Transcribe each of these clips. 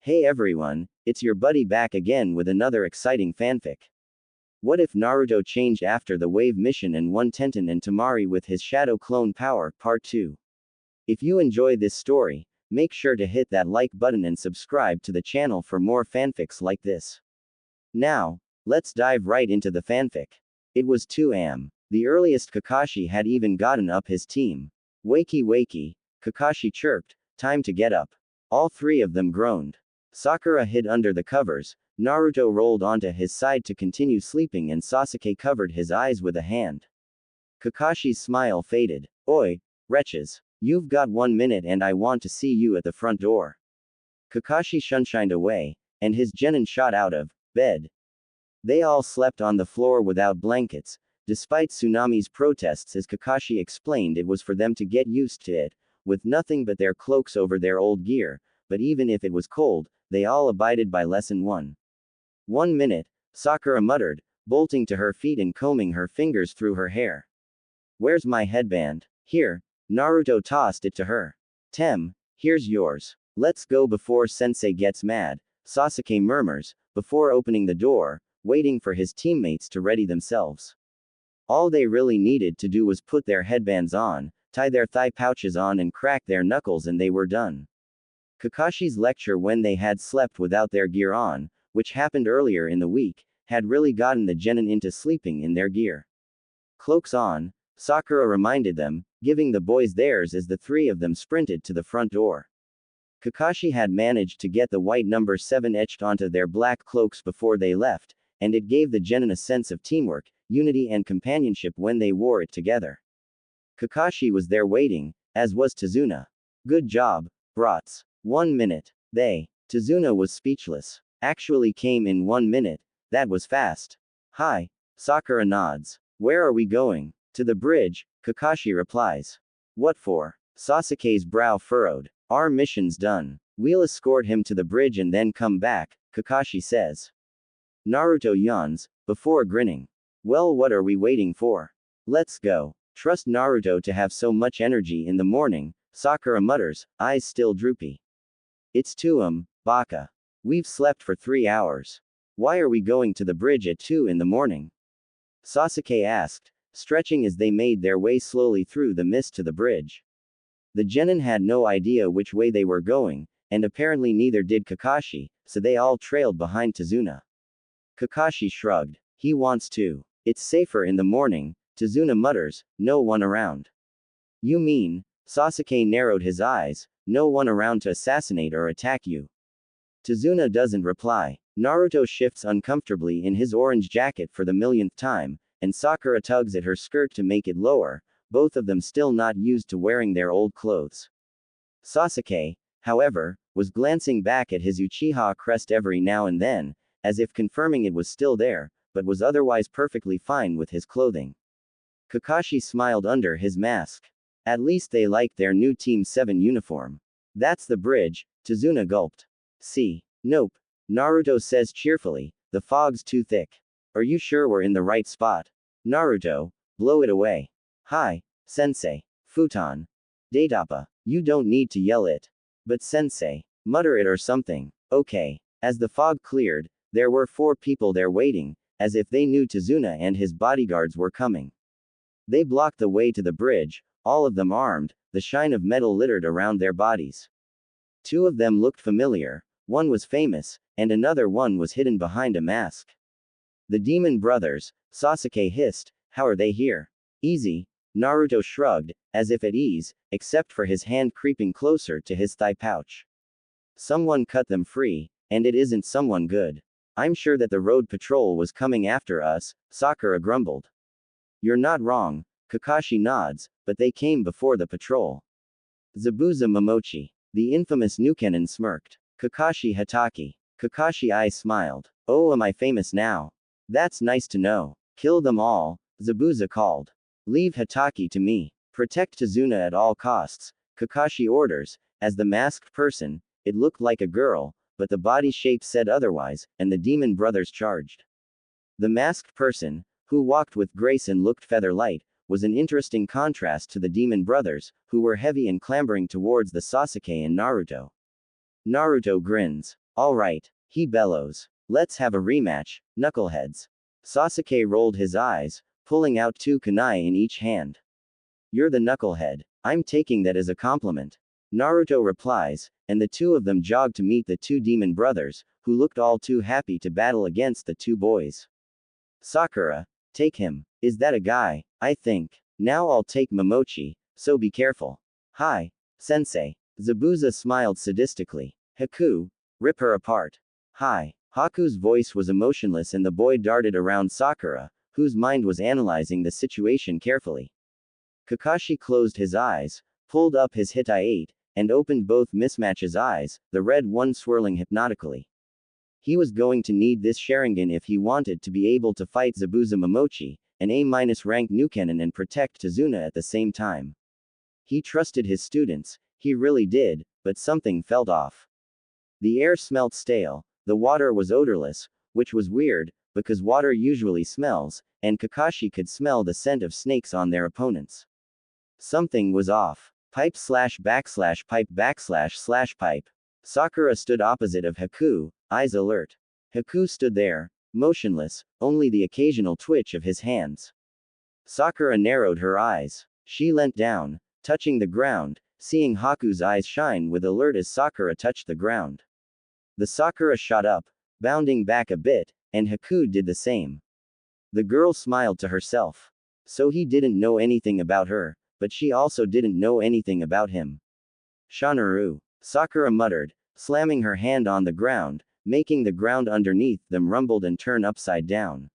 Hey everyone, it's your buddy back again with another exciting fanfic. What if Naruto changed after the wave mission and won Tenten and Temari with his shadow clone power, part 2? If you enjoy this story, make sure to hit that like button and subscribe to the channel for more fanfics like this. Now, let's dive right into the fanfic. It was 2 am. The earliest Kakashi had even gotten up his team. Wakey wakey, Kakashi chirped, time to get up. All three of them groaned. Sakura hid under the covers, Naruto rolled onto his side to continue sleeping and Sasuke covered his eyes with a hand. Kakashi's smile faded. Oi, wretches. You've got 1 minute and I want to see you at the front door. Kakashi shunshined away, and his genin shot out of bed. They all slept on the floor without blankets, despite Tsunami's protests as Kakashi explained it was for them to get used to it, with nothing but their cloaks over their old gear, but even if it was cold, they all abided by lesson 1. 1 minute, Sakura muttered, bolting to her feet and combing her fingers through her hair. Where's my headband? Here. Naruto tossed it to her. Here's yours. Let's go before sensei gets mad, Sasuke murmurs, before opening the door, waiting for his teammates to ready themselves. All they really needed to do was put their headbands on, tie their thigh pouches on and crack their knuckles and they were done. Kakashi's lecture when they had slept without their gear on, which happened earlier in the week, had really gotten the genin into sleeping in their gear. Cloaks on, Sakura reminded them, giving the boys theirs as the three of them sprinted to the front door. Kakashi had managed to get the white number 7 etched onto their black cloaks before they left, and it gave the genin a sense of teamwork, unity and companionship when they wore it together. Kakashi was there waiting, as was Tazuna. Good job, brats. 1 minute. Tazuna was speechless. Actually came in 1 minute, that was fast. Hi. Sakura nods. Where are we going? To the bridge, Kakashi replies. What for? Sasuke's brow furrowed. Our mission's done. We'll escort him to the bridge and then come back, Kakashi says. Naruto yawns, before grinning. Well, what are we waiting for? Let's go. Trust Naruto to have so much energy in the morning, Sakura mutters, eyes still droopy. It's 2 baka. We've slept for 3 hours. Why are we going to the bridge at 2 in the morning? Sasuke asked, stretching as they made their way slowly through the mist to the bridge. The genin had no idea which way they were going, and apparently neither did Kakashi, so they all trailed behind Tazuna. Kakashi shrugged. He wants to. It's safer in the morning, Tazuna mutters, no one around. You mean? Sasuke narrowed his eyes, no one around to assassinate or attack you. Tazuna doesn't reply. Naruto shifts uncomfortably in his orange jacket for the millionth time, and Sakura tugs at her skirt to make it lower, both of them still not used to wearing their old clothes. Sasuke, however, was glancing back at his Uchiha crest every now and then, as if confirming it was still there, but was otherwise perfectly fine with his clothing. Kakashi smiled under his mask. At least they liked their new Team 7 uniform. That's the bridge, Tazuna gulped. See. Nope. Naruto says cheerfully, the fog's too thick. Are you sure we're in the right spot? Naruto, blow it away. Hi, sensei. Futon. Datapa. You don't need to yell it. But sensei. Mutter it or something. Okay. As the fog cleared, there were 4 people there waiting, as if they knew Tazuna and his bodyguards were coming. They blocked the way to the bridge, all of them armed, the shine of metal littered around their bodies. 2 of them looked familiar, one was famous, and another one was hidden behind a mask. The demon brothers, Sasuke hissed, how are they here? Easy, Naruto shrugged, as if at ease, except for his hand creeping closer to his thigh pouch. Someone cut them free, and it isn't someone good. I'm sure that the road patrol was coming after us, Sakura grumbled. You're not wrong, Kakashi nods, but they came before the patrol. Zabuza Momochi. The infamous Nukenin smirked. Kakashi Hatake. Kakashi I smiled. Oh, am I famous now? That's nice to know. Kill them all, Zabuza called. Leave Hatake to me. Protect Tazuna at all costs, Kakashi orders, as the masked person, it looked like a girl, but the body shape said otherwise, and the demon brothers charged. The masked person, who walked with grace and looked feather-light, was an interesting contrast to the demon brothers, who were heavy and clambering towards the Sasuke and Naruto. Naruto grins. Alright, he bellows. Let's have a rematch, knuckleheads. Sasuke rolled his eyes, pulling out 2 kunai in each hand. You're the knucklehead. I'm taking that as a compliment. Naruto replies, and the two of them jog to meet the 2 demon brothers, who looked all too happy to battle against the 2 boys. Sakura, take him. Is that a guy? I think. Now I'll take Momochi, so be careful. Hi, sensei. Zabuza smiled sadistically. Haku, rip her apart. Hi. Haku's voice was emotionless and the boy darted around Sakura, whose mind was analyzing the situation carefully. Kakashi closed his eyes, pulled up his Hitai-8, and opened both Mismatch's eyes, the red one swirling hypnotically. He was going to need this Sharingan if he wanted to be able to fight Zabuza Momochi, an A-rank Nukenin, and protect Tazuna at the same time. He trusted his students, he really did, but something felt off. The air smelt stale, the water was odorless, which was weird, because water usually smells, and Kakashi could smell the scent of snakes on their opponents. Something was off. Pipe /pipe /pipe. Sakura stood opposite of Haku, eyes alert. Haku stood there, motionless, only the occasional twitch of his hands. Sakura narrowed her eyes. She leant down, touching the ground, seeing Haku's eyes shine with alert as Sakura touched the ground. The Sakura shot up, bounding back a bit, and Haku did the same. The girl smiled to herself. So he didn't know anything about her, but she also didn't know anything about him. Shanaru, Sakura muttered, slamming her hand on the ground, making the ground underneath them rumbled and turn upside down.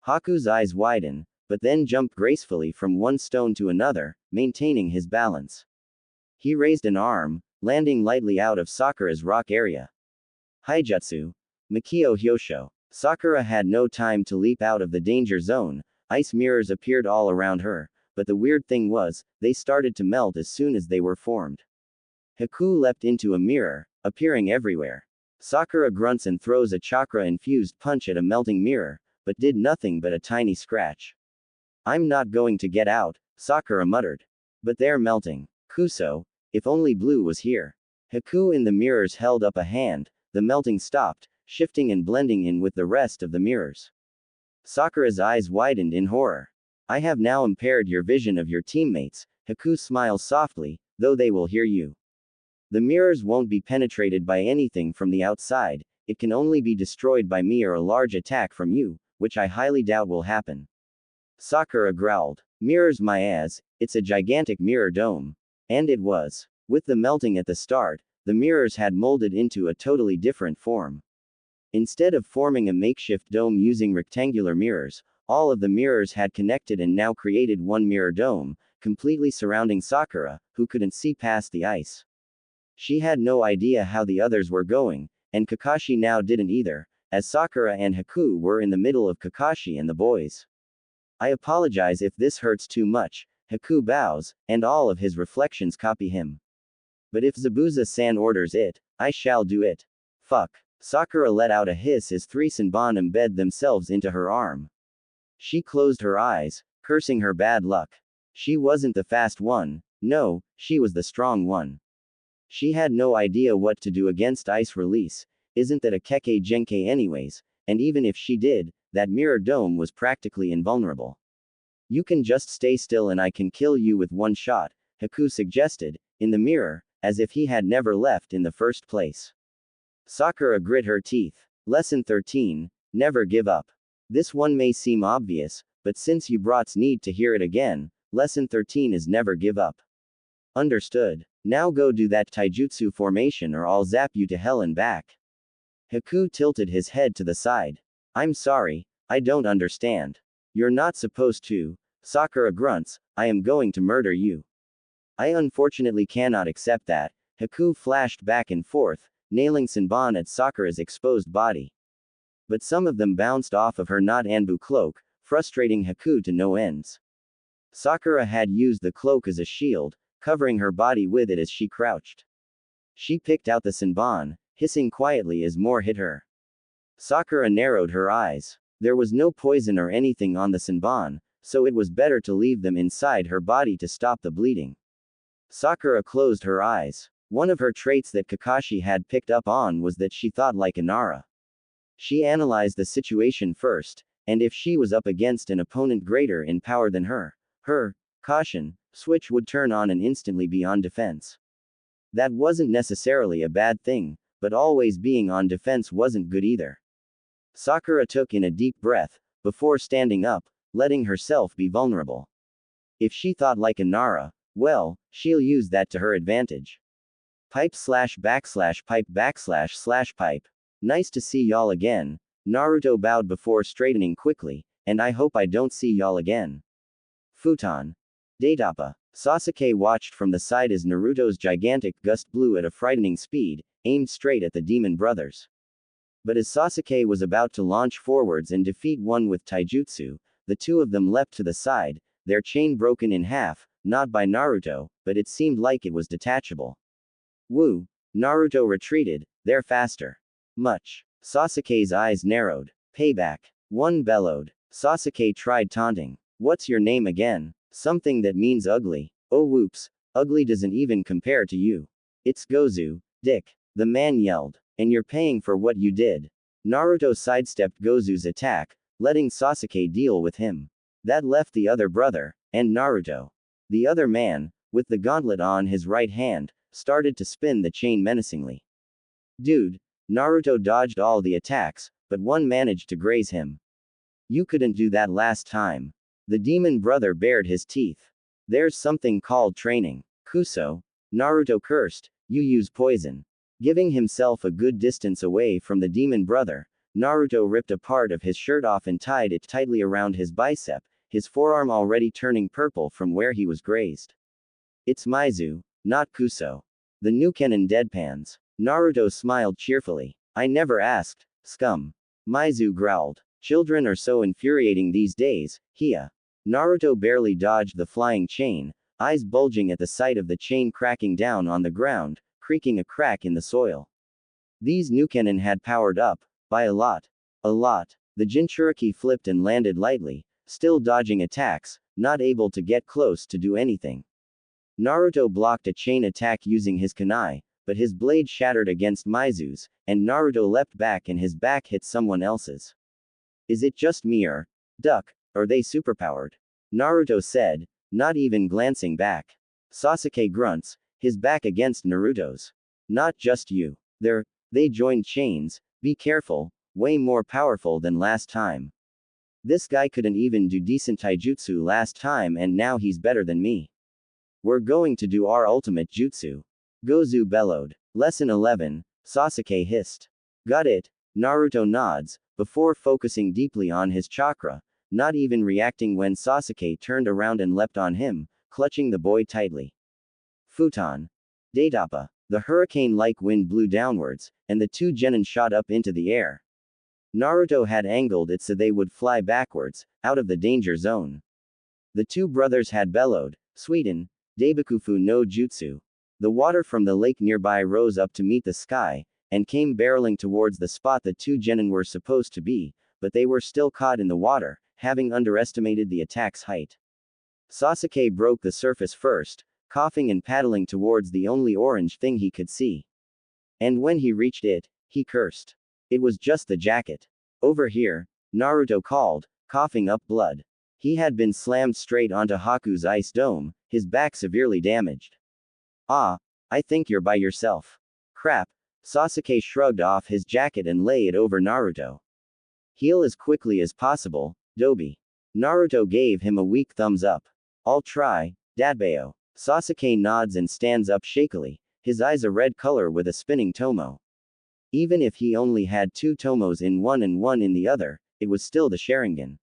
Haku's eyes widen, but then jumped gracefully from one stone to another, maintaining his balance. He raised an arm, landing lightly out of Sakura's rock area. Haijutsu. Makio Hyosho. Sakura had no time to leap out of the danger zone. Ice mirrors appeared all around her, but the weird thing was, they started to melt as soon as they were formed. Haku leapt into a mirror, appearing everywhere. Sakura grunts and throws a chakra-infused punch at a melting mirror, but did nothing but a tiny scratch. I'm not going to get out, Sakura muttered. But they're melting. Kuso, if only Blue was here. Haku in the mirrors held up a hand, the melting stopped, shifting and blending in with the rest of the mirrors. Sakura's eyes widened in horror. I have now impaired your vision of your teammates, Haku smiles softly, though they will hear you. The mirrors won't be penetrated by anything from the outside, it can only be destroyed by me or a large attack from you, which I highly doubt will happen. Sakura growled. Mirrors my ass, it's a gigantic mirror dome. And it was. With the melting at the start, the mirrors had molded into a totally different form. Instead of forming a makeshift dome using rectangular mirrors, all of the mirrors had connected and now created one mirror dome, completely surrounding Sakura, who couldn't see past the ice. She had no idea how the others were going, and Kakashi now didn't either, as Sakura and Haku were in the middle of Kakashi and the boys. I apologize if this hurts too much, Haku bows, and all of his reflections copy him. But if Zabuza-san orders it, I shall do it. Fuck. Sakura let out a hiss as 3 Senbon embed themselves into her arm. She closed her eyes, cursing her bad luck. She wasn't the fast one, no, she was the strong one. She had no idea what to do against ice release, isn't that a Kekkei Genkei anyways, and even if she did, that mirror dome was practically invulnerable. You can just stay still and I can kill you with one shot, Haku suggested, in the mirror, as if he had never left in the first place. Sakura grit her teeth. Lesson 13, never give up. This one may seem obvious, but since you brats need to hear it again, lesson 13 is never give up. Understood. Now go do that taijutsu formation or I'll zap you to hell and back. Haku tilted his head to the side. I'm sorry, I don't understand. You're not supposed to. Sakura grunts, I am going to murder you. I unfortunately cannot accept that. Haku flashed back and forth, nailing Senbon at Sakura's exposed body. But some of them bounced off of her not Anbu cloak, frustrating Haku to no ends. Sakura had used the cloak as a shield, covering her body with it as she crouched. She picked out the Senbon, hissing quietly as more hit her. Sakura narrowed her eyes. There was no poison or anything on the Senbon, so it was better to leave them inside her body to stop the bleeding. Sakura closed her eyes. One of her traits that Kakashi had picked up on was that she thought like Inara. She analyzed the situation first, and if she was up against an opponent greater in power than her caution switch would turn on and instantly be on defense. That wasn't necessarily a bad thing, but always being on defense wasn't good either. Sakura took in a deep breath, before standing up, letting herself be vulnerable. If she thought like Inara, well, she'll use that to her advantage. Pipe / pipe / pipe. Nice to see y'all again. Naruto bowed before straightening quickly, and I hope I don't see y'all again. Futon. Datapa. Sasuke watched from the side as Naruto's gigantic gust blew at a frightening speed, aimed straight at the demon brothers. But as Sasuke was about to launch forwards and defeat one with taijutsu, the two of them leapt to the side, their chain broken in half, not by Naruto, but it seemed like it was detachable. Woo! Naruto retreated, they're faster. Much. Sasuke's eyes narrowed. Payback. One bellowed. Sasuke tried taunting. What's your name again? Something that means ugly. Oh whoops, ugly doesn't even compare to you. It's Gozu, dick. The man yelled. And you're paying for what you did. Naruto sidestepped Gozu's attack, letting Sasuke deal with him. That left the other brother, and Naruto. The other man, with the gauntlet on his right hand, started to spin the chain menacingly. Dude. Naruto dodged all the attacks, but one managed to graze him. You couldn't do that last time. The demon brother bared his teeth. There's something called training. Kuso. Naruto cursed, you use poison. Giving himself a good distance away from the demon brother, Naruto ripped a part of his shirt off and tied it tightly around his bicep, his forearm already turning purple from where he was grazed. It's Mizu, not Kuso. The Nukenin deadpans. Naruto smiled cheerfully. I never asked, scum. Mizu growled. Children are so infuriating these days, Hia. Naruto barely dodged the flying chain, eyes bulging at the sight of the chain cracking down on the ground, creaking a crack in the soil. These Nukenin had powered up, by a lot. A lot. The Jinchuriki flipped and landed lightly, still dodging attacks, not able to get close to do anything. Naruto blocked a chain attack using his kunai, but his blade shattered against Mizu's, and Naruto leapt back and his back hit someone else's. Is it just me or are they superpowered? Naruto said, not even glancing back. Sasuke grunts, his back against Naruto's. Not just you. They joined chains, be careful, way more powerful than last time. This guy couldn't even do decent taijutsu last time and now he's better than me. We're going to do our ultimate jutsu. Gozu bellowed. Lesson 11, Sasuke hissed. Got it, Naruto nods, before focusing deeply on his chakra, not even reacting when Sasuke turned around and leapt on him, clutching the boy tightly. Futon. Datapa. The hurricane-like wind blew downwards, and the two genin shot up into the air. Naruto had angled it so they would fly backwards, out of the danger zone. The two brothers had bellowed, Suiten, Daibikufu no Jutsu. The water from the lake nearby rose up to meet the sky, and came barreling towards the spot the two genin were supposed to be, but they were still caught in the water, having underestimated the attack's height. Sasuke broke the surface first, coughing and paddling towards the only orange thing he could see. And when he reached it, he cursed. It was just the jacket. Over here, Naruto called, coughing up blood. He had been slammed straight onto Haku's ice dome, his back severely damaged. Ah, I think you're by yourself. Crap. Sasuke shrugged off his jacket and lay it over Naruto. Heal as quickly as possible, Dobi. Naruto gave him a weak thumbs up. I'll try, Dadbeo. Sasuke nods and stands up shakily, his eyes a red color with a spinning tomo. Even if he only had two tomos in one and one in the other, it was still the Sharingan.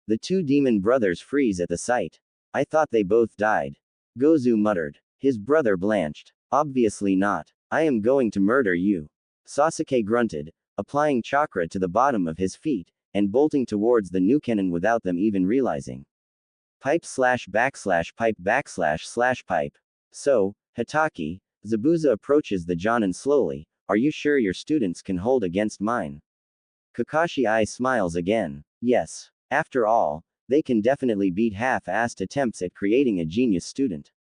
The two demon brothers freeze at the sight. I thought they both died. Gozu muttered. His brother blanched. Obviously not. I am going to murder you. Sasuke grunted, applying chakra to the bottom of his feet, and bolting towards the Nukenin without them even realizing. Pipe / pipe / pipe. So, Hataki, Zabuza approaches the Jonin slowly, are you sure your students can hold against mine? Kakashi eye smiles again. Yes. After all, they can definitely beat half-assed attempts at creating a genius student.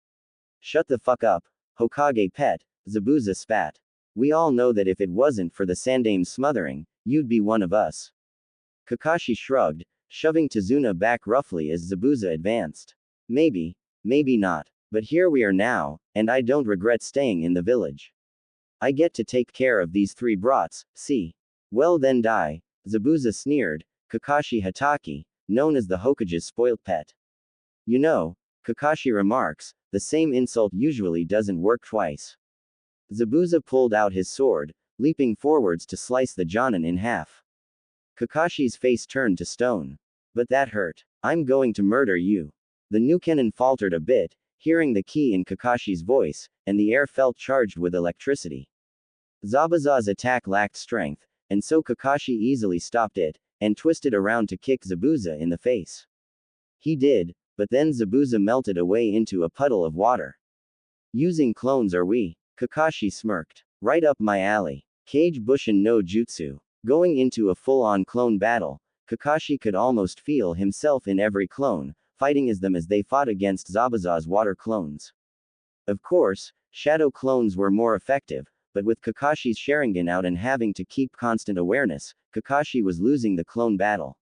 Shut the fuck up, Hokage pet, Zabuza spat. We all know that if it wasn't for the Sandame's smothering, you'd be one of us. Kakashi shrugged, shoving Tazuna back roughly as Zabuza advanced. Maybe, maybe not. But here we are now, and I don't regret staying in the village. I get to take care of these three brats, see? Well then die, Zabuza sneered, Kakashi Hatake, known as the Hokage's spoilt pet. You know, Kakashi remarks, the same insult usually doesn't work twice. Zabuza pulled out his sword, leaping forwards to slice the Jonin in half. Kakashi's face turned to stone. But that hurt. I'm going to murder you. The Nukenin faltered a bit, hearing the ki in Kakashi's voice, and the air felt charged with electricity. Zabuza's attack lacked strength, and so Kakashi easily stopped it, and twisted around to kick Zabuza in the face. He did, but then Zabuza melted away into a puddle of water. Using clones are we? Kakashi smirked. Right up my alley. Kage Bushin no Jutsu. Going into a full-on clone battle, Kakashi could almost feel himself in every clone, fighting as them as they fought against Zabuza's water clones. Of course, shadow clones were more effective, but with Kakashi's Sharingan out and having to keep constant awareness, Kakashi was losing the clone battle.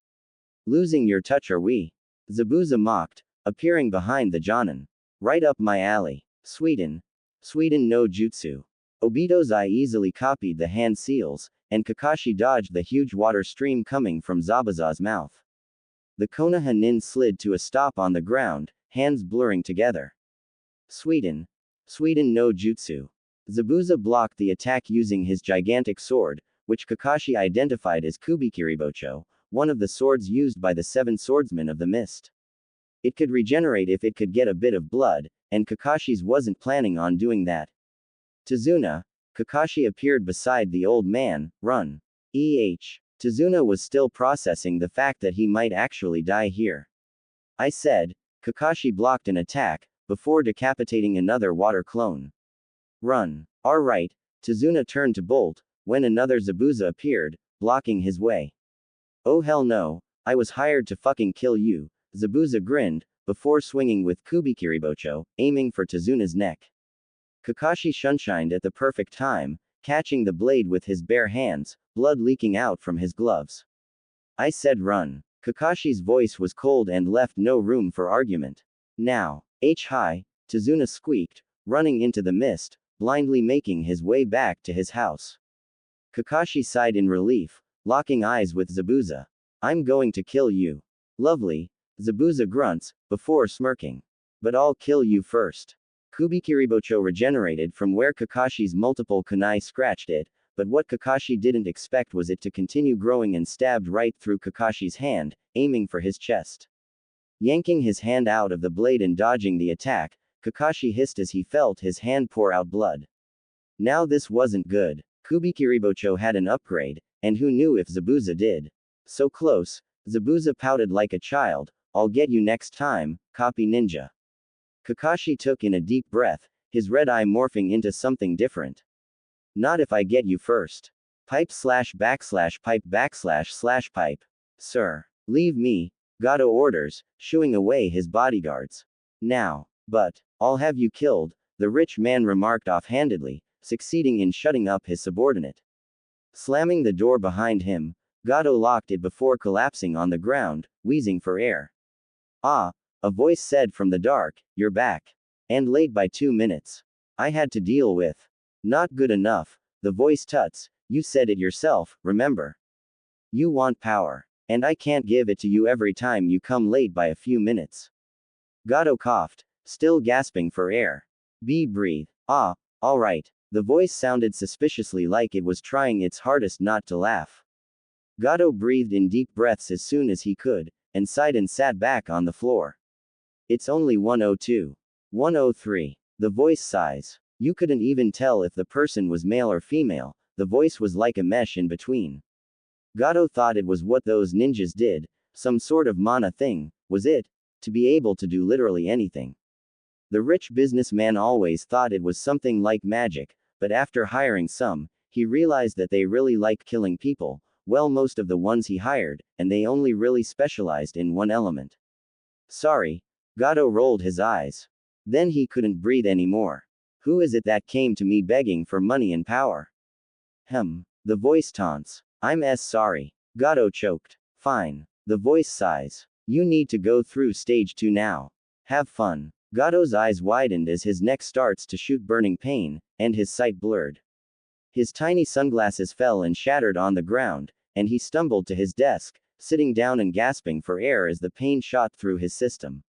Losing your touch are we? Zabuza mocked, appearing behind the Jonin. Right up my alley. Sweden no Jutsu. Obito's eye easily copied the hand seals, and Kakashi dodged the huge water stream coming from Zabuza's mouth. The Konoha nin slid to a stop on the ground, hands blurring together. Sweden no Jutsu. Zabuza blocked the attack using his gigantic sword, which Kakashi identified as Kubikiribocho, one of the swords used by the seven swordsmen of the mist. It could regenerate if it could get a bit of blood, and Kakashi's wasn't planning on doing that. Tazuna, Kakashi appeared beside the old man. Run. Tazuna was still processing the fact that he might actually die here. I said. Kakashi blocked an attack, before decapitating another water clone. Run. Alright, Tazuna turned to bolt, when another Zabuza appeared, blocking his way. Oh hell no, I was hired to fucking kill you, Zabuza grinned, before swinging with Kubikiribocho, aiming for Tazuna's neck. Kakashi shunshined at the perfect time, catching the blade with his bare hands, blood leaking out from his gloves. I said run. Kakashi's voice was cold and left no room for argument. Now, hi, Tazuna squeaked, running into the mist, blindly making his way back to his house. Kakashi sighed in relief, locking eyes with Zabuza. I'm going to kill you. Lovely, Zabuza grunts, before smirking. But I'll kill you first. Kubikiribocho regenerated from where Kakashi's multiple kunai scratched it, but what Kakashi didn't expect was it to continue growing and stabbed right through Kakashi's hand, aiming for his chest. Yanking his hand out of the blade and dodging the attack, Kakashi hissed as he felt his hand pour out blood. Now this wasn't good. Kubikiribocho had an upgrade, and who knew if Zabuza did? So close, Zabuza pouted like a child. I'll get you next time, copy ninja. Kakashi took in a deep breath, his red eye morphing into something different. Not if I get you first. Pipe / pipe. Sir. Leave me, Gato orders, shooing away his bodyguards. Now. But. I'll have you killed, the rich man remarked offhandedly, succeeding in shutting up his subordinate. Slamming the door behind him, Gato locked it before collapsing on the ground, wheezing for air. Ah, a voice said from the dark, you're back. And late by 2 minutes. I had to deal with. Not good enough, the voice tuts, you said it yourself, remember? You want power. And I can't give it to you every time you come late by a few minutes. Gato coughed, still gasping for air. Breathe. Ah, alright. The voice sounded suspiciously like it was trying its hardest not to laugh. Gato breathed in deep breaths as soon as he could, and sighed and sat back on the floor. It's only 102. 103. The voice sighs. You couldn't even tell if the person was male or female, the voice was like a mesh in between. Gato thought it was what those ninjas did, some sort of mana thing, was it? To be able to do literally anything. The rich businessman always thought it was something like magic, but after hiring some, he realized that they really like killing people, well most of the ones he hired, and they only really specialized in one element. Sorry. Gato rolled his eyes. Then he couldn't breathe anymore. Who is it that came to me begging for money and power? The voice taunts. I'm sorry. Gato choked. Fine. The voice sighs. You need to go through stage 2 now. Have fun. Gato's eyes widened as his neck starts to shoot burning pain, and his sight blurred. His tiny sunglasses fell and shattered on the ground, and he stumbled to his desk, sitting down and gasping for air as the pain shot through his system.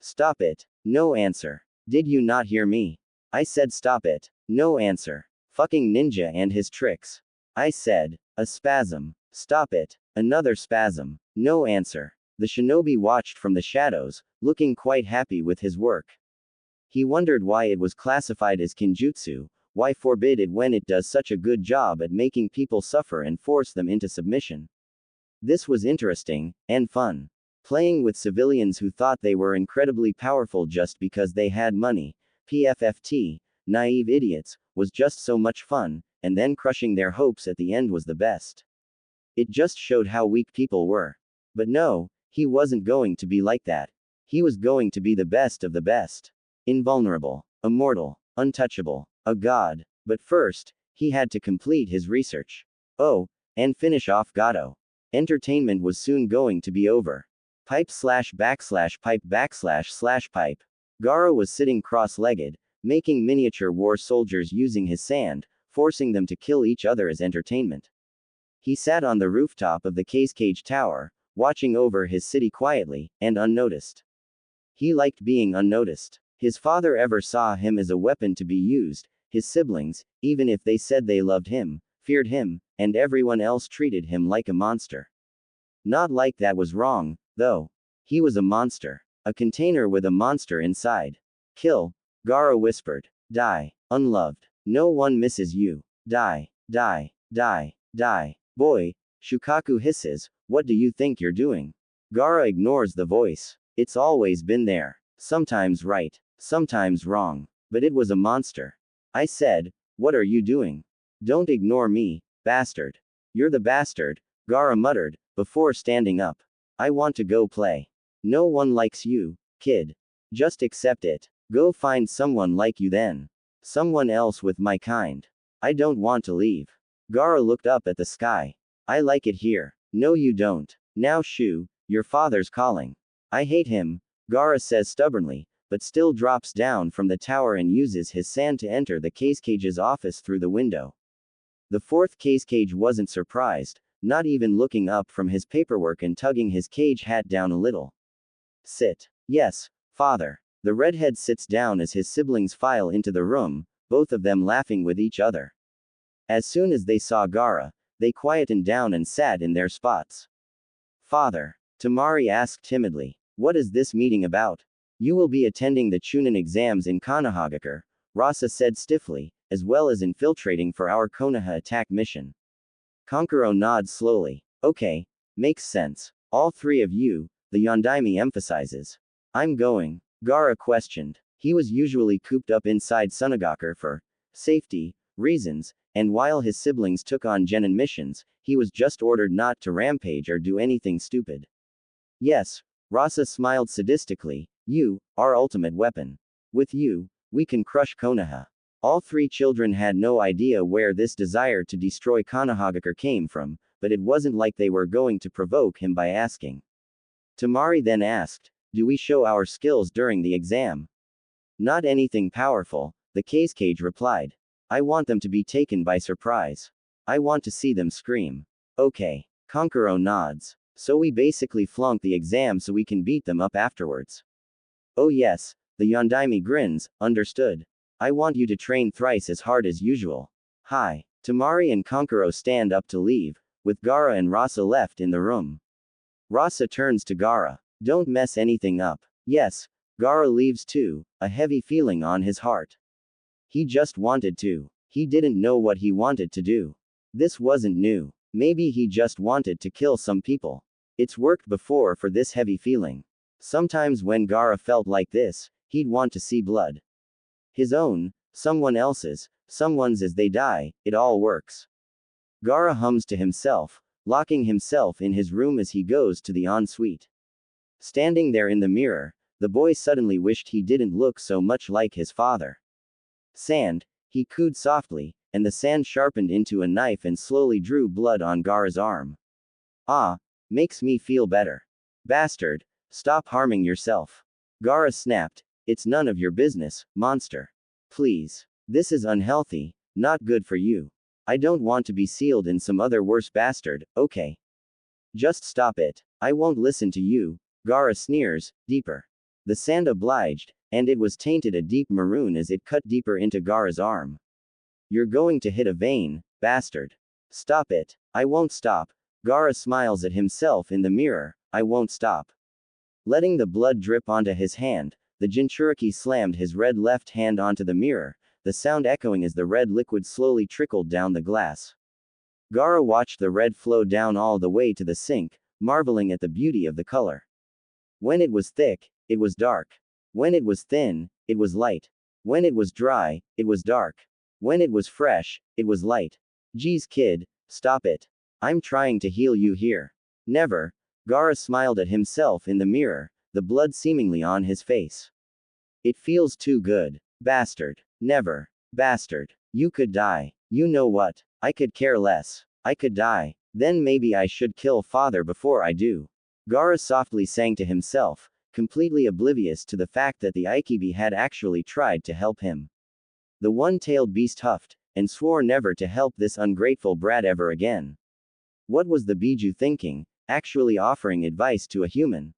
Stop it. No answer. Did you not hear me? I said stop it. No answer. Fucking ninja and his tricks. I said. A spasm. Stop it. Another spasm. No answer. The shinobi watched from the shadows, looking quite happy with his work. He wondered why it was classified as kinjutsu, why forbid it when it does such a good job at making people suffer and force them into submission. This was interesting, and fun. Playing with civilians who thought they were incredibly powerful just because they had money, PFFT, naive idiots, was just so much fun, and then crushing their hopes at the end was the best. It just showed how weak people were. But no, he wasn't going to be like that. He was going to be the best of the best. Invulnerable, immortal, untouchable, a god. But first, he had to complete his research. Oh, and finish off Gato. Entertainment was soon going to be over. Pipe / pipe / pipe. Gaara was sitting cross-legged, making miniature war soldiers using his sand, forcing them to kill each other as entertainment. He sat on the rooftop of the Cage Tower, watching over his city quietly, and unnoticed. He liked being unnoticed. His father ever saw him as a weapon to be used, his siblings, even if they said they loved him, feared him, and everyone else treated him like a monster. Not like that was wrong, though. He was a monster. A container with a monster inside. Kill, Gaara whispered. Die, unloved. No one misses you. Die, die, die, die. Boy, Shukaku hisses, what do you think you're doing? Gaara ignores the voice. It's always been there. Sometimes right, sometimes wrong. But it was a monster. I said, what are you doing? Don't ignore me, bastard. You're the bastard, Gaara muttered, before standing up. I want to go play. No one likes you, kid. Just accept it. Go find someone like you then. Someone else with my kind. I don't want to leave. Gaara looked up at the sky. I like it here. No you don't. Now Shu, your father's calling. I hate him, Gaara says stubbornly, but still drops down from the tower and uses his sand to enter the Cage's office through the window. The fourth Cage wasn't surprised, not even looking up from his paperwork and tugging his cage hat down a little. Sit. Yes, father. The redhead sits down as his siblings file into the room, both of them laughing with each other. As soon as they saw Gaara, they quietened down and sat in their spots. Father, Temari asked timidly, what is this meeting about? You will be attending the Chunin exams in Konohagakure, Rasa said stiffly, as well as infiltrating for our Konoha attack mission. Kankuro nods slowly. Okay, makes sense. All three of you, the Yondaime emphasizes. I'm going, Gaara questioned. He was usually cooped up inside Sunagakure for safety reasons, and while his siblings took on genin missions, he was just ordered not to rampage or do anything stupid. Yes, Rasa smiled sadistically, you, our ultimate weapon. With you, we can crush Konoha. All three children had no idea where this desire to destroy Konohagakure came from, but it wasn't like they were going to provoke him by asking. Temari then asked, do we show our skills during the exam? Not anything powerful, the Cage replied. I want them to be taken by surprise. I want to see them scream. Okay. Kankuro nods. So we basically flunk the exam so we can beat them up afterwards. Oh yes, the Yondaime grins, understood. I want you to train thrice as hard as usual. Hi. Temari and Kankuro stand up to leave, with Gaara and Rasa left in the room. Rasa turns to Gaara. Don't mess anything up. Yes. Gaara leaves too, a heavy feeling on his heart. He just wanted to. He didn't know what he wanted to do. This wasn't new. Maybe he just wanted to kill some people. It's worked before for this heavy feeling. Sometimes when Gaara felt like this, he'd want to see blood. His own, someone else's, someone's as they die, it all works. Gaara hums to himself, locking himself in his room as he goes to the ensuite. Standing there in the mirror, the boy suddenly wished he didn't look so much like his father. Sand, he cooed softly, and the sand sharpened into a knife and slowly drew blood on Gaara's arm. Ah, makes me feel better. Bastard, stop harming yourself. Gaara snapped, it's none of your business, monster. Please. This is unhealthy, not good for you. I don't want to be sealed in some other worse bastard, okay? Just stop it. I won't listen to you. Gaara sneers, deeper. The sand obliged, and it was tainted a deep maroon as it cut deeper into Gaara's arm. You're going to hit a vein, bastard. Stop it. I won't stop. Gaara smiles at himself in the mirror, I won't stop. Letting the blood drip onto his hand, the Jinchuriki slammed his red left hand onto the mirror, the sound echoing as the red liquid slowly trickled down the glass. Gaara watched the red flow down all the way to the sink, marveling at the beauty of the color. When it was thick, it was dark. When it was thin, it was light. When it was dry, it was dark. When it was fresh, it was light. Geez kid, stop it. I'm trying to heal you here. Never. Gaara smiled at himself in the mirror, the blood seemingly on his face. It feels too good. Bastard. Never. Bastard. You could die. You know what? I could care less. I could die. Then maybe I should kill father before I do. Gaara softly sang to himself, completely oblivious to the fact that the Aikibi had actually tried to help him. The one-tailed beast huffed, and swore never to help this ungrateful brat ever again. What was the Biju thinking, actually offering advice to a human?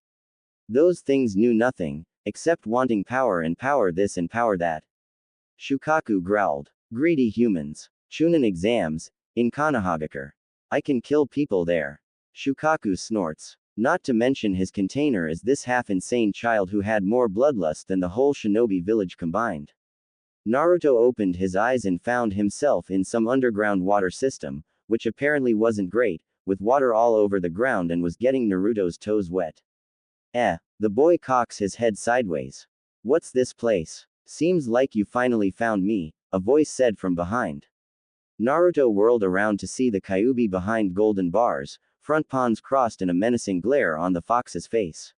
Those things knew nothing, except wanting power and power this and power that. Shukaku growled. Greedy humans. Chunin exams, in Konohagakure. I can kill people there. Shukaku snorts. Not to mention his container is this half-insane child who had more bloodlust than the whole shinobi village combined. Naruto opened his eyes and found himself in some underground water system, which apparently wasn't great, with water all over the ground and was getting Naruto's toes wet. The boy cocks his head sideways. What's this place? Seems like you finally found me, a voice said from behind. Naruto whirled around to see the Kyuubi behind golden bars, front pawns crossed in a menacing glare on the fox's face.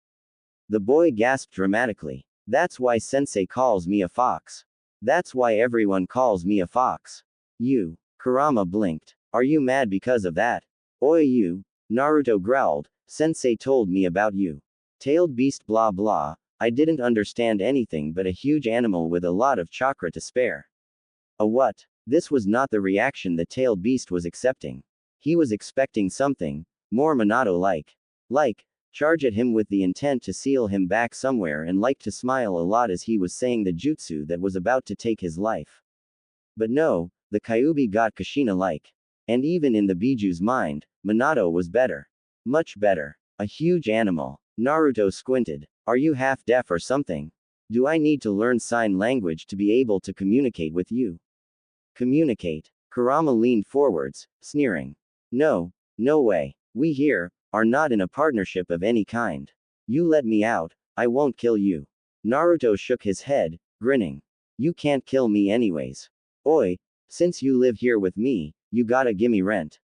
The boy gasped dramatically. That's why sensei calls me a fox. That's why everyone calls me a fox. You. Kurama blinked. Are you mad because of that? Oi you. Naruto growled. Sensei told me about you. Tailed beast blah blah. I didn't understand anything but a huge animal with a lot of chakra to spare. A what? This was not the reaction the tailed beast was accepting. He was expecting something more Minato-like. Charge at him with the intent to seal him back somewhere and to smile a lot as he was saying the jutsu that was about to take his life. But no, the Kyuubi got Kushina-like. And even in the Biju's mind, Minato was better. Much better. A huge animal. Naruto squinted. Are you half deaf or something? Do I need to learn sign language to be able to communicate with you? Communicate. Kurama leaned forwards, sneering. No way. We here are not in a partnership of any kind. You let me out, I won't kill you. Naruto shook his head, grinning. You can't kill me anyways. Oi, since you live here with me, you gotta gimme rent.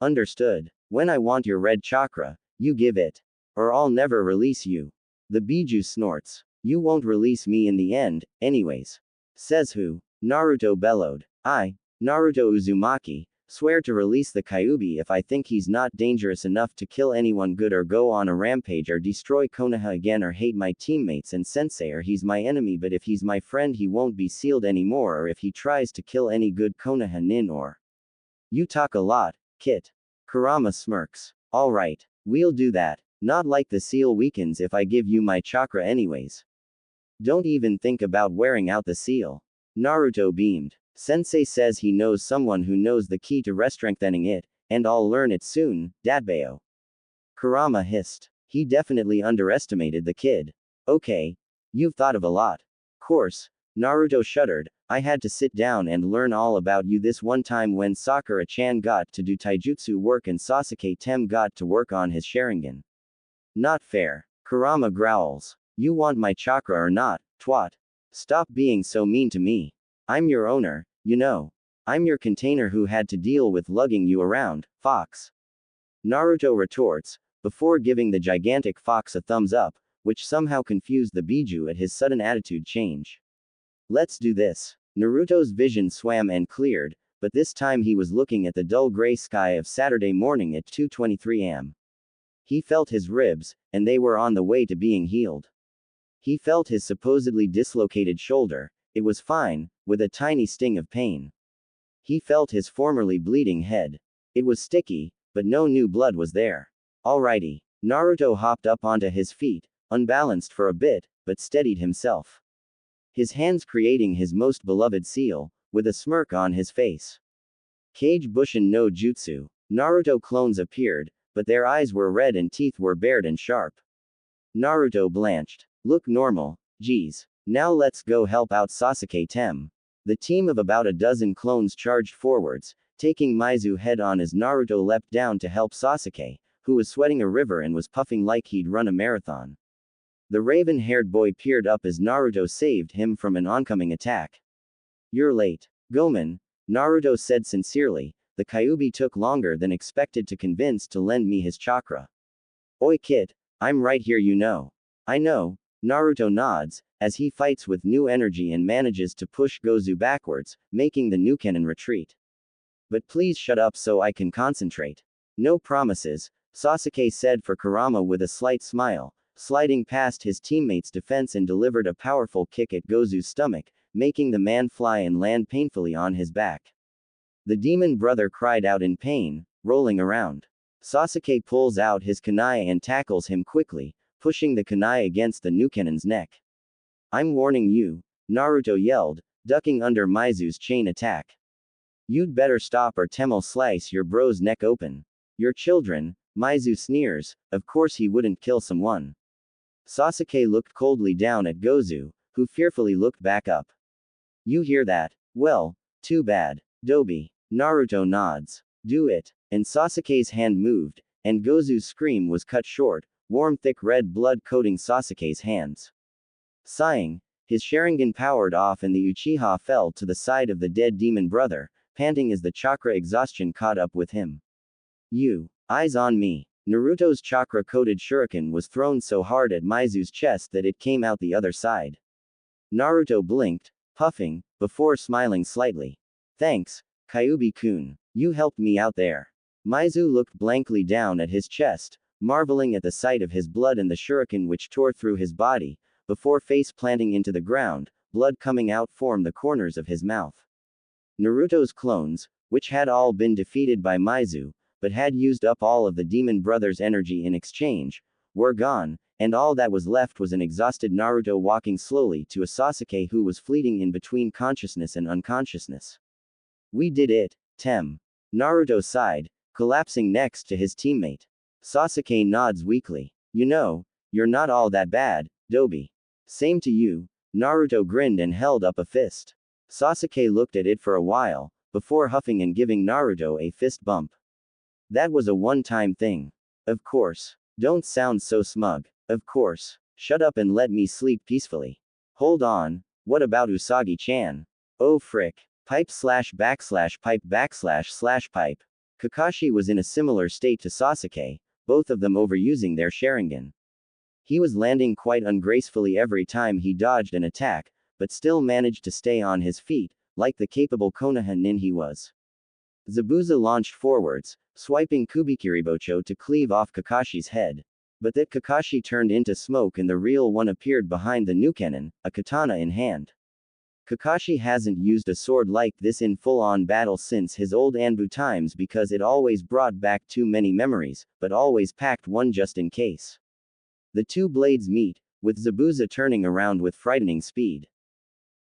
Understood. When I want your red chakra, you give it. Or I'll never release you. The Biju snorts. You won't release me in the end, anyways. Says who? Naruto bellowed. I, Naruto Uzumaki, swear to release the Kyuubi if I think he's not dangerous enough to kill anyone good or go on a rampage or destroy Konoha again or hate my teammates and sensei or he's my enemy, but if he's my friend he won't be sealed anymore, or if he tries to kill any good Konoha nin or. You talk a lot, Kit. Kurama smirks. Alright, we'll do that. Not like the seal weakens if I give you my chakra anyways. Don't even think about wearing out the seal. Naruto beamed. Sensei says he knows someone who knows the key to restrengthening it, and I'll learn it soon, Datbeo. Kurama hissed. He definitely underestimated the kid. Okay. You've thought of a lot. Course. Naruto shuddered. I had to sit down and learn all about you this one time when Sakura-chan got to do taijutsu work and Sasuke-tem got to work on his Sharingan. Not fair. Kurama growls. You want my chakra or not, twat? Stop being so mean to me. I'm your owner, you know. I'm your container who had to deal with lugging you around, fox. Naruto retorts, before giving the gigantic fox a thumbs up, which somehow confused the Biju at his sudden attitude change. Let's do this. Naruto's vision swam and cleared, but this time he was looking at the dull gray sky of Saturday morning at 2:23 am. He felt his ribs, and they were on the way to being healed. He felt his supposedly dislocated shoulder. It was fine, with a tiny sting of pain. He felt his formerly bleeding head. It was sticky, but no new blood was there. Alrighty. Naruto hopped up onto his feet, unbalanced for a bit, but steadied himself. His hands creating his most beloved seal, with a smirk on his face. Kage Bushin no Jutsu. Naruto clones appeared, but their eyes were red and teeth were bared and sharp. Naruto blanched. Look normal, geez. Now let's go help out Sasuke Tem. The team of about a dozen clones charged forwards, taking Maizu head on as Naruto leapt down to help Sasuke, who was sweating a river and was puffing like he'd run a marathon. The raven-haired boy peered up as Naruto saved him from an oncoming attack. You're late. Gomen, Naruto said sincerely, the Kyuubi took longer than expected to convince to lend me his chakra. Oi kid, I'm right here you know. I know, Naruto nods, as he fights with new energy and manages to push Gozu backwards, making the Nukenin retreat. But please shut up so I can concentrate. No promises, Sasuke said for Kurama with a slight smile, sliding past his teammate's defense and delivered a powerful kick at Gozu's stomach, making the man fly and land painfully on his back. The demon brother cried out in pain, rolling around. Sasuke pulls out his kunai and tackles him quickly, pushing the kunai against the Nukenin's neck. I'm warning you, Naruto yelled, ducking under Maizu's chain attack. You'd better stop or Tem'll slice your bro's neck open. Your children, Maizu sneers, of course he wouldn't kill someone. Sasuke looked coldly down at Gozu, who fearfully looked back up. You hear that? Well, too bad. Dobi. Naruto nods. Do it. And Sasuke's hand moved, and Gozu's scream was cut short, warm thick red blood coating Sasuke's hands. Sighing, his Sharingan powered off and the Uchiha fell to the side of the dead demon brother, panting as the chakra exhaustion caught up with him. You. Eyes on me. Naruto's chakra-coated shuriken was thrown so hard at Maizu's chest that it came out the other side. Naruto blinked, puffing, before smiling slightly. Thanks, Kyuubi-kun. You helped me out there. Maizu looked blankly down at his chest, marveling at the sight of his blood and the shuriken which tore through his body, before face planting into the ground, blood coming out formed the corners of his mouth. Naruto's clones, which had all been defeated by Maizu, but had used up all of the demon brother's energy in exchange, were gone, and all that was left was an exhausted Naruto walking slowly to a Sasuke who was fleeting in between consciousness and unconsciousness. We did it, Tem. Naruto sighed, collapsing next to his teammate. Sasuke nods weakly. You know, you're not all that bad, Dobi. Same to you. Naruto grinned and held up a fist. Sasuke looked at it for a while, before huffing and giving Naruto a fist bump. That was a one-time thing. Of course. Don't sound so smug. Of course. Shut up and let me sleep peacefully. Hold on, what about Usagi-chan? Oh frick. Pipe / pipe / pipe. Kakashi was in a similar state to Sasuke, both of them overusing their Sharingan. He was landing quite ungracefully every time he dodged an attack, but still managed to stay on his feet, like the capable Konoha nin he was. Zabuza launched forwards, swiping Kubikiribocho to cleave off Kakashi's head. But that Kakashi turned into smoke and the real one appeared behind the Nukenin, a katana in hand. Kakashi hasn't used a sword like this in full-on battle since his old Anbu times because it always brought back too many memories, but always packed one just in case. The two blades meet, with Zabuza turning around with frightening speed.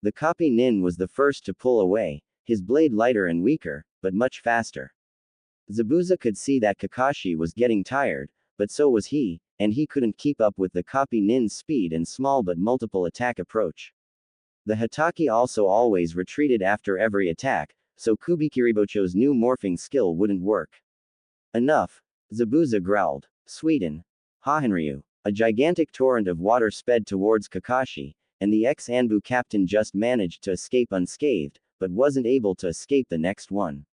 The copy nin was the first to pull away, his blade lighter and weaker, but much faster. Zabuza could see that Kakashi was getting tired, but so was he, and he couldn't keep up with the copy nin's speed and small but multiple attack approach. The Hatake also always retreated after every attack, so Kubikiribocho's new morphing skill wouldn't work. Enough, Zabuza growled. Sweden. Hahenryu. A gigantic torrent of water sped towards Kakashi, and the ex-Anbu captain just managed to escape unscathed, but wasn't able to escape the next one.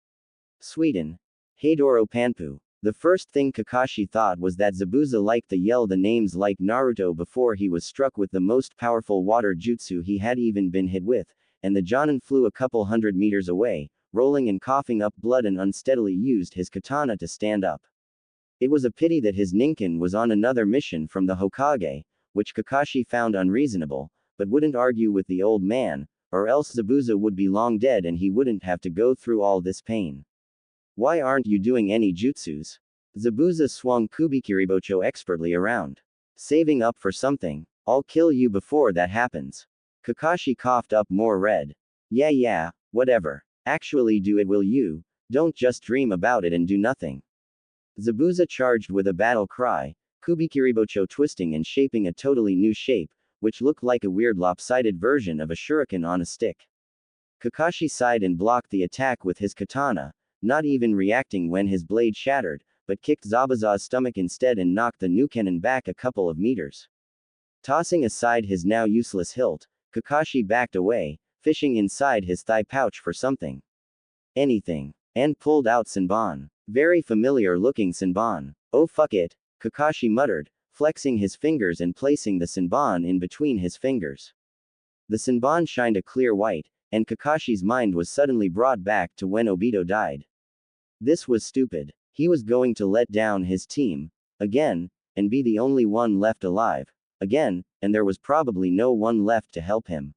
Sweden. Heidoro Panpu. The first thing Kakashi thought was that Zabuza liked to yell the names like Naruto before he was struck with the most powerful water jutsu he had even been hit with, and the Jonin flew a couple 100 meters away, rolling and coughing up blood, and unsteadily used his katana to stand up. It was a pity that his ninkin was on another mission from the Hokage, which Kakashi found unreasonable, but wouldn't argue with the old man, or else Zabuza would be long dead and he wouldn't have to go through all this pain. Why aren't you doing any jutsus? Zabuza swung Kubikiribocho expertly around. Saving up for something. I'll kill you before that happens. Kakashi coughed up more red. Yeah, whatever. Actually do it, will you? Don't just dream about it and do nothing. Zabuza charged with a battle cry, Kubikiribocho twisting and shaping a totally new shape, which looked like a weird lopsided version of a shuriken on a stick. Kakashi sighed and blocked the attack with his katana, not even reacting when his blade shattered, but kicked Zabuza's stomach instead and knocked the new cannon back a couple of meters. Tossing aside his now useless hilt, Kakashi backed away, fishing inside his thigh pouch for something. Anything. And pulled out Senbon. Very familiar looking Senbon. Oh fuck it, Kakashi muttered, flexing his fingers and placing the Senbon in between his fingers. The Senbon shined a clear white, and Kakashi's mind was suddenly brought back to when Obito died. This was stupid. He was going to let down his team, again, and be the only one left alive, again, and there was probably no one left to help him.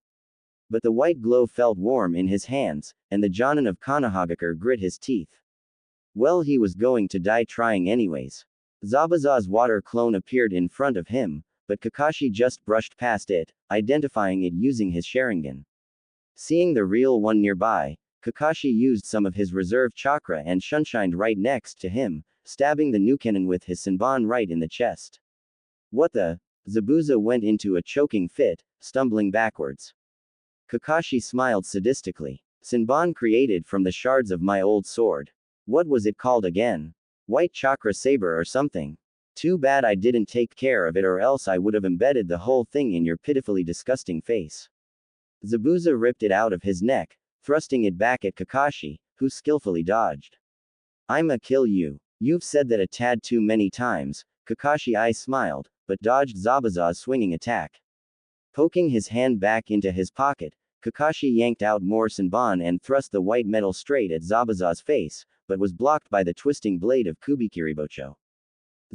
But the white glow felt warm in his hands, and the Jonin of Konohagakure grit his teeth. Well, he was going to die trying anyways. Zabuza's water clone appeared in front of him, but Kakashi just brushed past it, identifying it using his Sharingan. Seeing the real one nearby, Kakashi used some of his reserve chakra and shunshined right next to him, stabbing the new cannon with his Senbon right in the chest. What the? Zabuza went into a choking fit, stumbling backwards. Kakashi smiled sadistically. Senbon created from the shards of my old sword. What was it called again? White chakra saber or something. Too bad I didn't take care of it, or else I would have embedded the whole thing in your pitifully disgusting face. Zabuza ripped it out of his neck, thrusting it back at Kakashi, who skillfully dodged. I'ma kill you. You've said that a tad too many times. Kakashi smiled, but dodged Zabuza's swinging attack. Poking his hand back into his pocket, Kakashi yanked out more Senbon and thrust the white metal straight at Zabuza's face, but was blocked by the twisting blade of Kubikiribocho.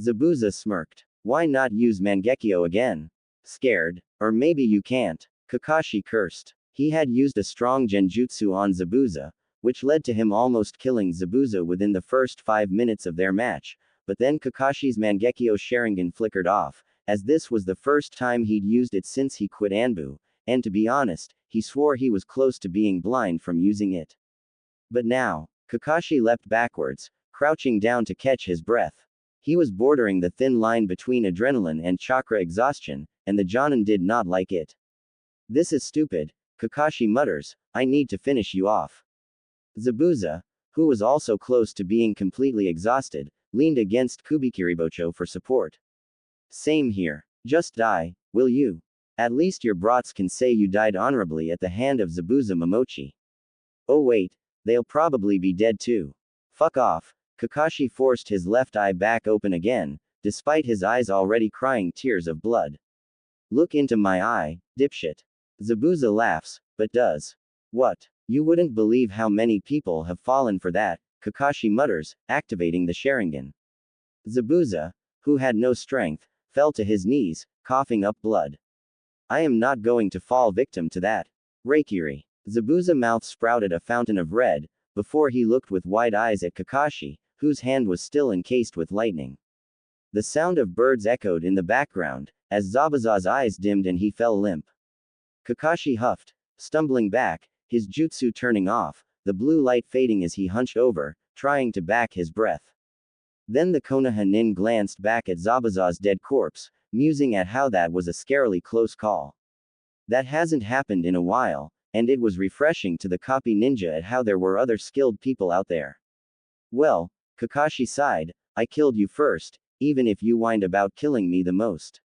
Zabuza smirked. Why not use Mangekyo again? Scared? Or maybe you can't. Kakashi cursed. He had used a strong genjutsu on Zabuza, which led to him almost killing Zabuza within the first 5 minutes of their match, but then Kakashi's Mangekyo Sharingan flickered off, as this was the first time he'd used it since he quit Anbu, and to be honest, he swore he was close to being blind from using it. But now, Kakashi leapt backwards, crouching down to catch his breath. He was bordering the thin line between adrenaline and chakra exhaustion, and the Jonin did not like it. This is stupid, Kakashi mutters, I need to finish you off. Zabuza, who was also close to being completely exhausted, leaned against Kubikiribocho for support. Same here. Just die, will you? At least your brats can say you died honorably at the hand of Zabuza Momochi. Oh wait, they'll probably be dead too. Fuck off. Kakashi forced his left eye back open again, despite his eyes already crying tears of blood. Look into my eye, dipshit. Zabuza laughs, but does. What? You wouldn't believe how many people have fallen for that, Kakashi mutters, activating the Sharingan. Zabuza, who had no strength, fell to his knees, coughing up blood. I am not going to fall victim to that. Reikiri. Zabuza's mouth sprouted a fountain of red, before he looked with wide eyes at Kakashi, whose hand was still encased with lightning. The sound of birds echoed in the background, as Zabuza's eyes dimmed and he fell limp. Kakashi huffed, stumbling back, his jutsu turning off, the blue light fading as he hunched over, trying to back his breath. Then the Konoha nin glanced back at Zabuza's dead corpse, musing at how that was a scarily close call. That hasn't happened in a while, and it was refreshing to the copy ninja at how there were other skilled people out there. Well, Kakashi sighed, I killed you first, even if you whined about killing me the most.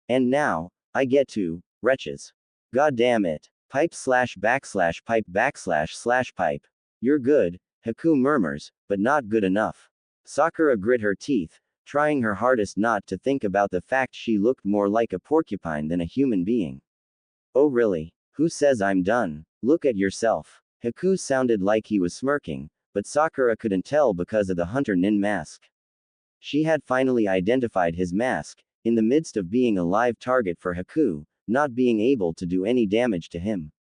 And now, I get to, wretches. God damn it. Pipe / backslash pipe / pipe. You're good, Haku murmurs, but not good enough. Sakura grit her teeth, trying her hardest not to think about the fact she looked more like a porcupine than a human being. Oh really? Who says I'm done? Look at yourself. Haku sounded like he was smirking, but Sakura couldn't tell because of the hunter nin mask. She had finally identified his mask, in the midst of being a live target for Haku, not being able to do any damage to him.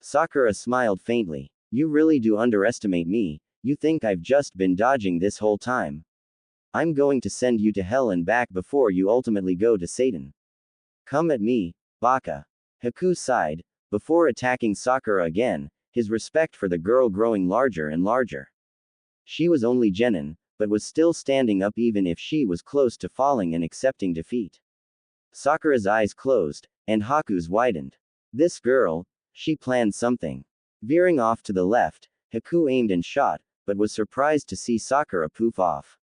Sakura smiled faintly. You really do underestimate me. You think I've just been dodging this whole time. I'm going to send you to hell and back before you ultimately go to Satan. Come at me, Baka. Haku sighed, before attacking Sakura again, his respect for the girl growing larger and larger. She was only genin, but was still standing up even if she was close to falling and accepting defeat. Sakura's eyes closed, and Haku's widened. This girl, she planned something. Veering off to the left, Haku aimed and shot, but was surprised to see Sakura poof off.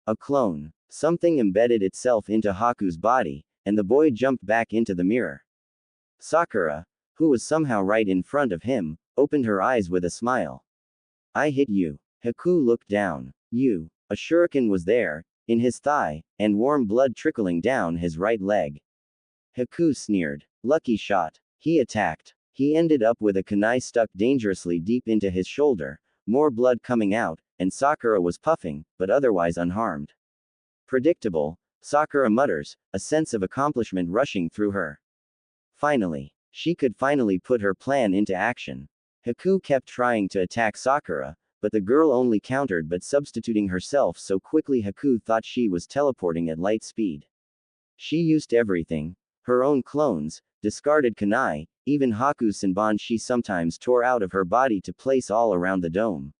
A clone. Something embedded itself into Haku's body, and the boy jumped back into the mirror. Sakura, who was somehow right in front of him, opened her eyes with a smile. I hit you. Haku looked down. A shuriken was there, in his thigh, and warm blood trickling down his right leg. Haku sneered. Lucky shot. He attacked. He ended up with a kunai stuck dangerously deep into his shoulder, more blood coming out, and Sakura was puffing, but otherwise unharmed. Predictable, Sakura mutters, a sense of accomplishment rushing through her. Finally. She could finally put her plan into action. Haku kept trying to attack Sakura, but the girl only countered but substituting herself so quickly Haku thought she was teleporting at light speed. She used everything. Her own clones, discarded kunai, even Haku's senbon she sometimes tore out of her body to place all around the dome.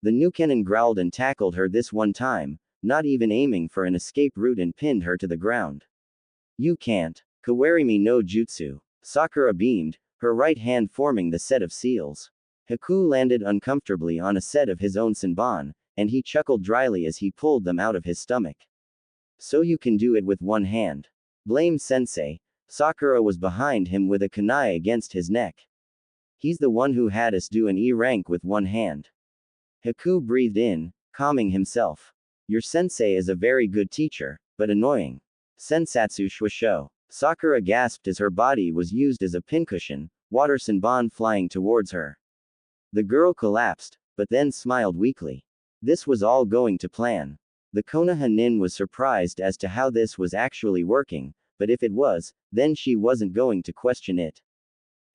The Nukenin growled and tackled her this one time, not even aiming for an escape route and pinned her to the ground. You can't. Kawarimi no Jutsu. Sakura beamed, her right hand forming the set of seals. Haku landed uncomfortably on a set of his own senbon, and he chuckled dryly as he pulled them out of his stomach. So you can do it with one hand. Blame sensei. Sakura was behind him with a kunai against his neck. He's the one who had us do an E-rank with one hand. Haku breathed in, calming himself. Your sensei is a very good teacher, but annoying. Sensatsu shusho. Sakura gasped as her body was used as a pincushion, water senbon flying towards her. The girl collapsed, but then smiled weakly. This was all going to plan. The Konoha nin was surprised as to how this was actually working, but if it was, then she wasn't going to question it.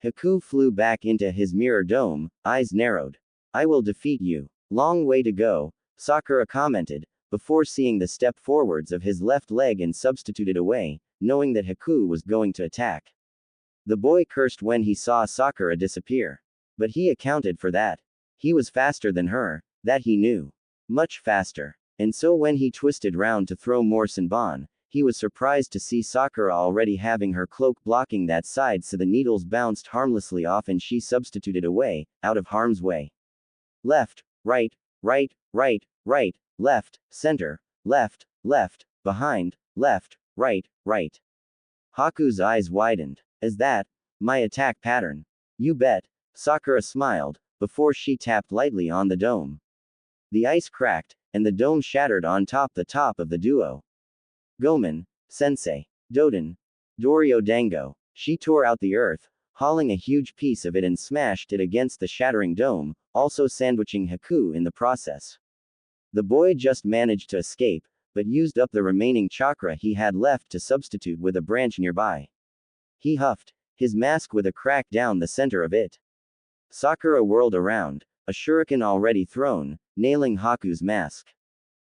Haku flew back into his mirror dome, eyes narrowed. I will defeat you. Long way to go, Sakura commented, before seeing the step forwards of his left leg and substituted away, knowing that Haku was going to attack. The boy cursed when he saw Sakura disappear. But he accounted for that. He was faster than her, that he knew. Much faster. And so when he twisted round to throw more senbon, he was surprised to see Sakura already having her cloak blocking that side so the needles bounced harmlessly off and she substituted away, out of harm's way. Left, right, right, right, right, left, center, left, left, behind, left, right, right. Haku's eyes widened. Is that my attack pattern? You bet. Sakura smiled, before she tapped lightly on the dome. The ice cracked, and the dome shattered on top of the duo. Gomen, Sensei, Doden, Dorio Dango. She tore out the earth, hauling a huge piece of it and smashed it against the shattering dome, also sandwiching Haku in the process. The boy just managed to escape, but used up the remaining chakra he had left to substitute with a branch nearby. He huffed, his mask with a crack down the center of it. Sakura whirled around, a shuriken already thrown, nailing Haku's mask.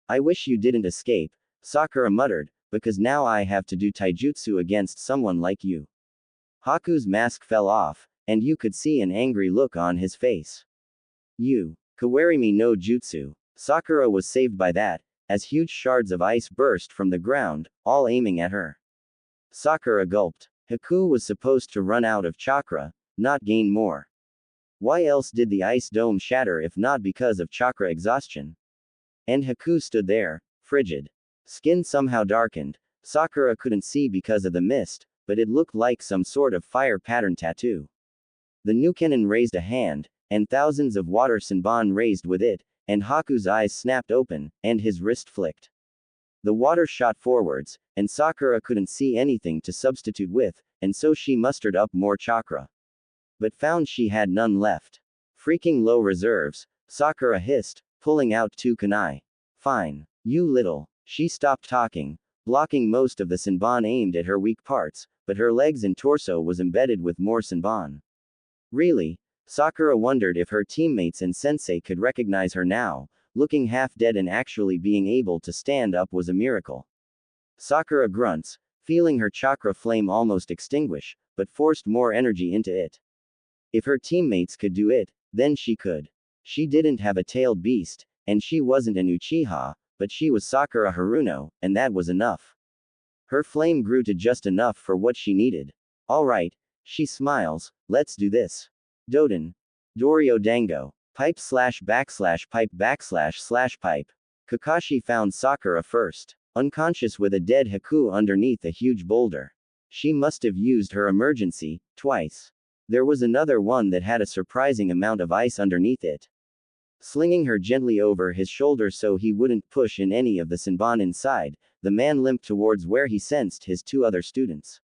I wish you didn't escape, Sakura muttered, because now I have to do taijutsu against someone like you. Haku's mask fell off, and you could see an angry look on his face. Kawarimi no Jutsu. Sakura was saved by that, as huge shards of ice burst from the ground, all aiming at her. Sakura gulped. Haku was supposed to run out of chakra, not gain more. Why else did the ice dome shatter if not because of chakra exhaustion? And Haku stood there, frigid. Skin somehow darkened. Sakura couldn't see because of the mist, but it looked like some sort of fire pattern tattoo. The Nukenin raised a hand, and thousands of water senbon raised with it, and Haku's eyes snapped open, and his wrist flicked. The water shot forwards, and Sakura couldn't see anything to substitute with, and so she mustered up more chakra. but found she had none left. Freaking low reserves, Sakura hissed, pulling out 2 kunai. Fine. You little. She stopped talking, blocking most of the Senbon aimed at her weak parts, but her legs and torso was embedded with more Senbon. Really? Sakura wondered if her teammates and sensei could recognize her now. Looking half dead and actually being able to stand up was a miracle. Sakura grunts, feeling her chakra flame almost extinguish, but forced more energy into it. If her teammates could do it, then she could. She didn't have a tailed beast, and she wasn't an Uchiha, but she was Sakura Haruno, and that was enough. Her flame grew to just enough for what she needed. Alright, she smiles, let's do this. Doden. Dorio Dango. Pipe / pipe / pipe. Kakashi found Sakura first, unconscious with a dead Haku underneath a huge boulder. She must have used her emergency, twice. There was another one that had a surprising amount of ice underneath it. Slinging her gently over his shoulder so he wouldn't push in any of the Senbon inside, the man limped towards where he sensed his 2 other students.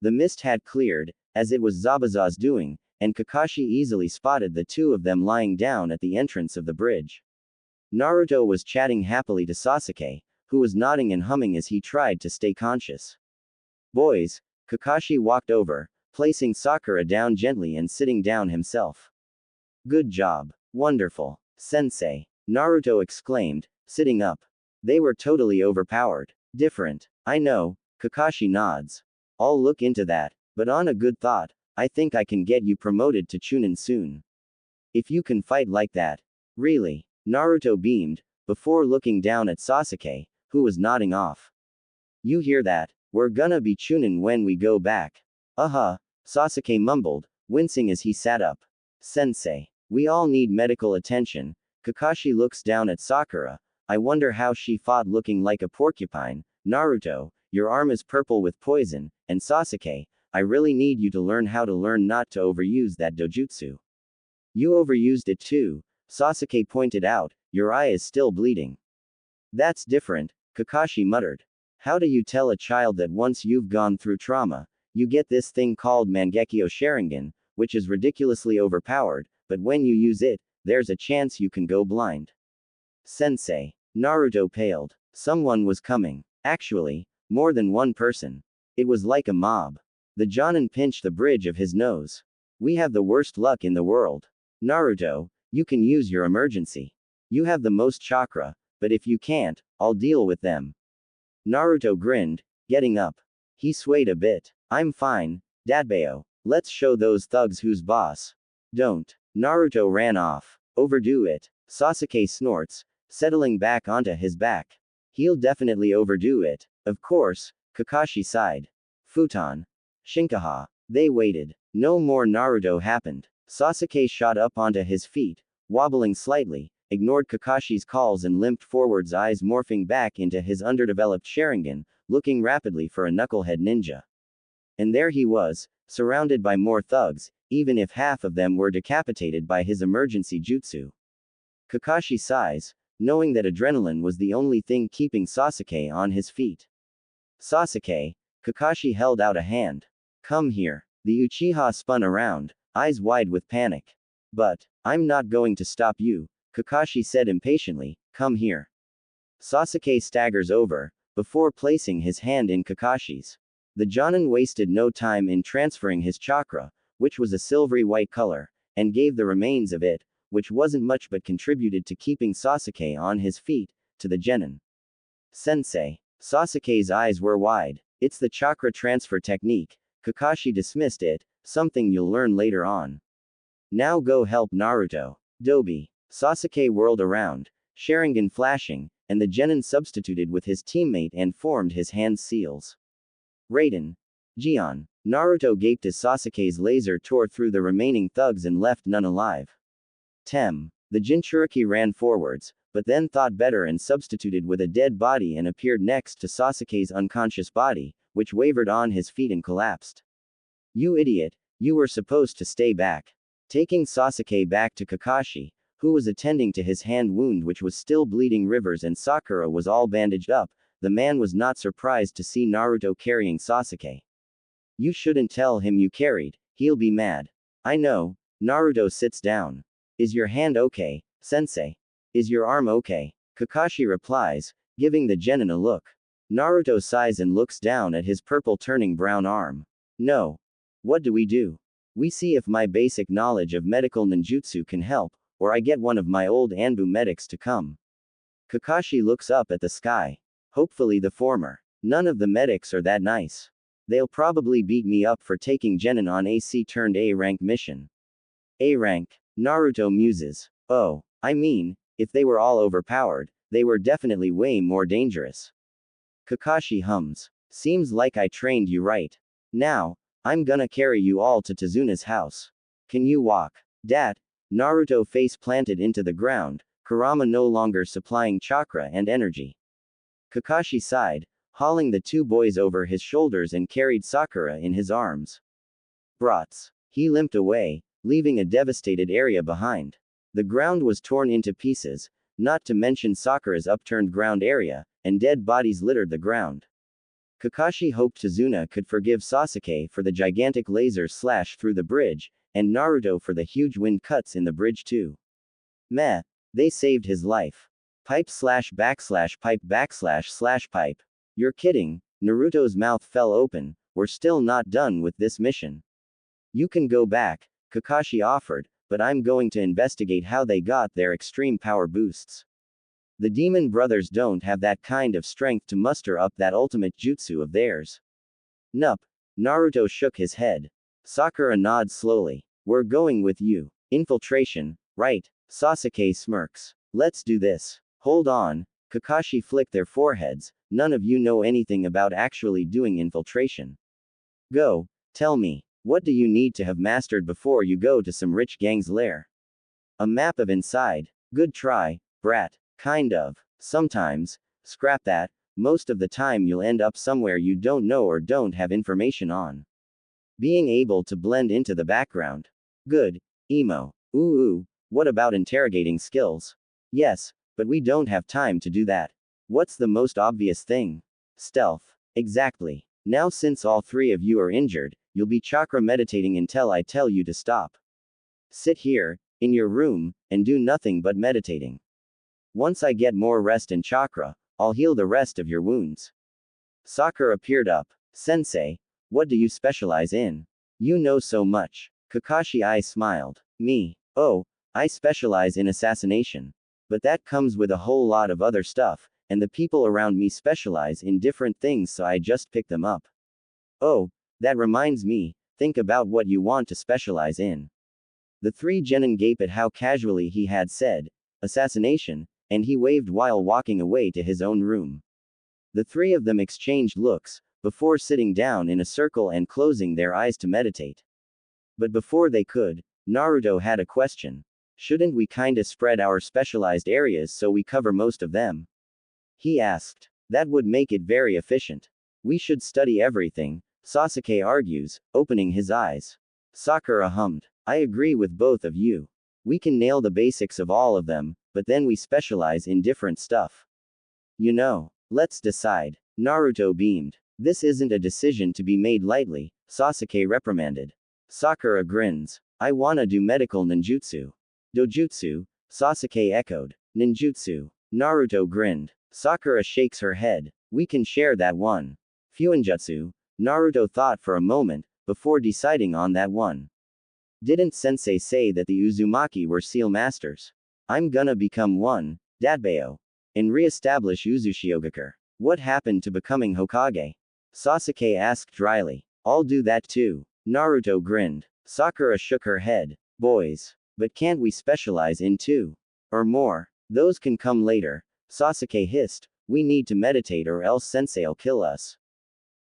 The mist had cleared, as it was Zabuza's doing, and Kakashi easily spotted the 2 of them lying down at the entrance of the bridge. Naruto was chatting happily to Sasuke, who was nodding and humming as he tried to stay conscious. Boys, Kakashi walked over, placing Sakura down gently and sitting down himself. Good job. Wonderful. Sensei. Naruto exclaimed, sitting up. They were totally overpowered. Different. I know, Kakashi nods. I'll look into that, but on a good thought, I think I can get you promoted to Chunin soon. If you can fight like that. Really? Naruto beamed, before looking down at Sasuke, who was nodding off. You hear that? We're gonna be Chunin when we go back. Sasuke mumbled, wincing as he sat up. Sensei. We all need medical attention. Kakashi looks down at Sakura. I wonder how she fought looking like a porcupine. Naruto, your arm is purple with poison, and Sasuke, I really need you to learn how to learn not to overuse that dojutsu. You overused it too, Sasuke pointed out, your eye is still bleeding. That's different, Kakashi muttered. How do you tell a child that once you've gone through trauma, you get this thing called Mangekyo Sharingan, which is ridiculously overpowered, but when you use it, there's a chance you can go blind. Sensei. Naruto paled. Someone was coming. Actually, more than one person. It was like a mob. The Jonin pinched the bridge of his nose. We have the worst luck in the world. Naruto, you can use your emergency. You have the most chakra, but if you can't, I'll deal with them. Naruto grinned, getting up. He swayed a bit. I'm fine, Dadbeo. Let's show those thugs who's boss. Don't. Naruto ran off. Overdo it. Sasuke snorts, settling back onto his back. He'll definitely overdo it. Of course, Kakashi sighed. Futon. Shinkaha. They waited. No more Naruto happened. Sasuke shot up onto his feet, wobbling slightly, ignored Kakashi's calls and limped forwards, eyes morphing back into his underdeveloped Sharingan, looking rapidly for a knucklehead ninja. And there he was, surrounded by more thugs, even if half of them were decapitated by his emergency jutsu. Kakashi sighs, knowing that adrenaline was the only thing keeping Sasuke on his feet. Sasuke, Kakashi held out a hand. Come here. The Uchiha spun around, eyes wide with panic. But, I'm not going to stop you, Kakashi said impatiently, come here. Sasuke staggers over, before placing his hand in Kakashi's. The Jonin wasted no time in transferring his chakra, which was a silvery white color, and gave the remains of it, which wasn't much but contributed to keeping Sasuke on his feet, to the genin. Sensei. Sasuke's eyes were wide. It's the chakra transfer technique. Kakashi dismissed it, something you'll learn later on. Now go help Naruto. Dobi. Sasuke whirled around, Sharingan flashing, and the genin substituted with his teammate and formed his hand seals. Raiden. Jian. Naruto gaped as Sasuke's laser tore through the remaining thugs and left none alive. Tem. The Jinchuriki ran forwards, but then thought better and substituted with a dead body and appeared next to Sasuke's unconscious body, which wavered on his feet and collapsed. You idiot, you were supposed to stay back. Taking Sasuke back to Kakashi, who was attending to his hand wound which was still bleeding rivers and Sakura was all bandaged up, the man was not surprised to see Naruto carrying Sasuke. You shouldn't tell him you carried, he'll be mad. I know. Naruto sits down. Is your hand okay, sensei? Is your arm okay? Kakashi replies, giving the genin a look. Naruto sighs and looks down at his purple turning brown arm. No. What do? We see if my basic knowledge of medical ninjutsu can help, or I get one of my old Anbu medics to come. Kakashi looks up at the sky. Hopefully the former. None of the medics are that nice. They'll probably beat me up for taking genin on a C-A rank mission. A rank. Naruto muses. Oh, I mean, if they were all overpowered, they were definitely way more dangerous. Kakashi hums. Seems like I trained you right. Now, I'm gonna carry you all to Tezuna's house. Can you walk? Dat. Naruto face planted into the ground, Kurama no longer supplying chakra and energy. Kakashi sighed, hauling the two boys over his shoulders and carried Sakura in his arms. Brats. He limped away, leaving a devastated area behind. The ground was torn into pieces, not to mention Sakura's upturned ground area, and dead bodies littered the ground. Kakashi hoped Tezuna could forgive Sasuke for the gigantic laser slash through the bridge, and Naruto for the huge wind cuts in the bridge too. Meh. They saved his life. Pipe slash backslash pipe backslash slash pipe. You're kidding. Naruto's mouth fell open. We're still not done with this mission. You can go back, Kakashi offered, but I'm going to investigate how they got their extreme power boosts. The demon brothers don't have that kind of strength to muster up that ultimate jutsu of theirs. Nup. Naruto shook his head. Sakura nods slowly. We're going with you. Infiltration, right? Sasuke smirks. Let's do this. Hold on. Kakashi flicked their foreheads. None of you know anything about actually doing infiltration. Go. Tell me. What do you need to have mastered before you go to some rich gang's lair? A map of inside. Good try, brat. Kind of. Sometimes. Scrap that. Most of the time you'll end up somewhere you don't know or don't have information on. Being able to blend into the background. Good. Emo. Ooh. What about interrogating skills? Yes, but we don't have time to do that. What's the most obvious thing? Stealth. Exactly. Now since all three of you are injured, you'll be chakra meditating until I tell you to stop. Sit here, in your room, and do nothing but meditating. Once I get more rest and chakra, I'll heal the rest of your wounds. Sakura peered up. Sensei, what do you specialize in? You know so much. Kakashi I smiled. Me. Oh, I specialize in assassination. But that comes with a whole lot of other stuff, and the people around me specialize in different things so I just pick them up. Oh, that reminds me, think about what you want to specialize in. The three genin gape at how casually he had said, assassination, and he waved while walking away to his own room. The three of them exchanged looks, before sitting down in a circle and closing their eyes to meditate. But before they could, Naruto had a question. Shouldn't we kinda spread our specialized areas so we cover most of them? He asked. That would make it very efficient. We should study everything, Sasuke argues, opening his eyes. Sakura hummed. I agree with both of you. We can nail the basics of all of them, but then we specialize in different stuff. You know, let's decide. Naruto beamed. This isn't a decision to be made lightly, Sasuke reprimanded. Sakura grins. I wanna do medical ninjutsu. Dojutsu, Sasuke echoed. Ninjutsu. Naruto grinned. Sakura shakes her head. We can share that one. Fuinjutsu. Naruto thought for a moment, before deciding on that one. Didn't Sensei say that the Uzumaki were seal masters? I'm gonna become one, Datbeo. And re-establish Uzushiogakure. What happened to becoming Hokage? Sasuke asked dryly. I'll do that too. Naruto grinned. Sakura shook her head. Boys. But can't we specialize in two? Or more? Those can come later. Sasuke hissed. We need to meditate or else Sensei'll kill us.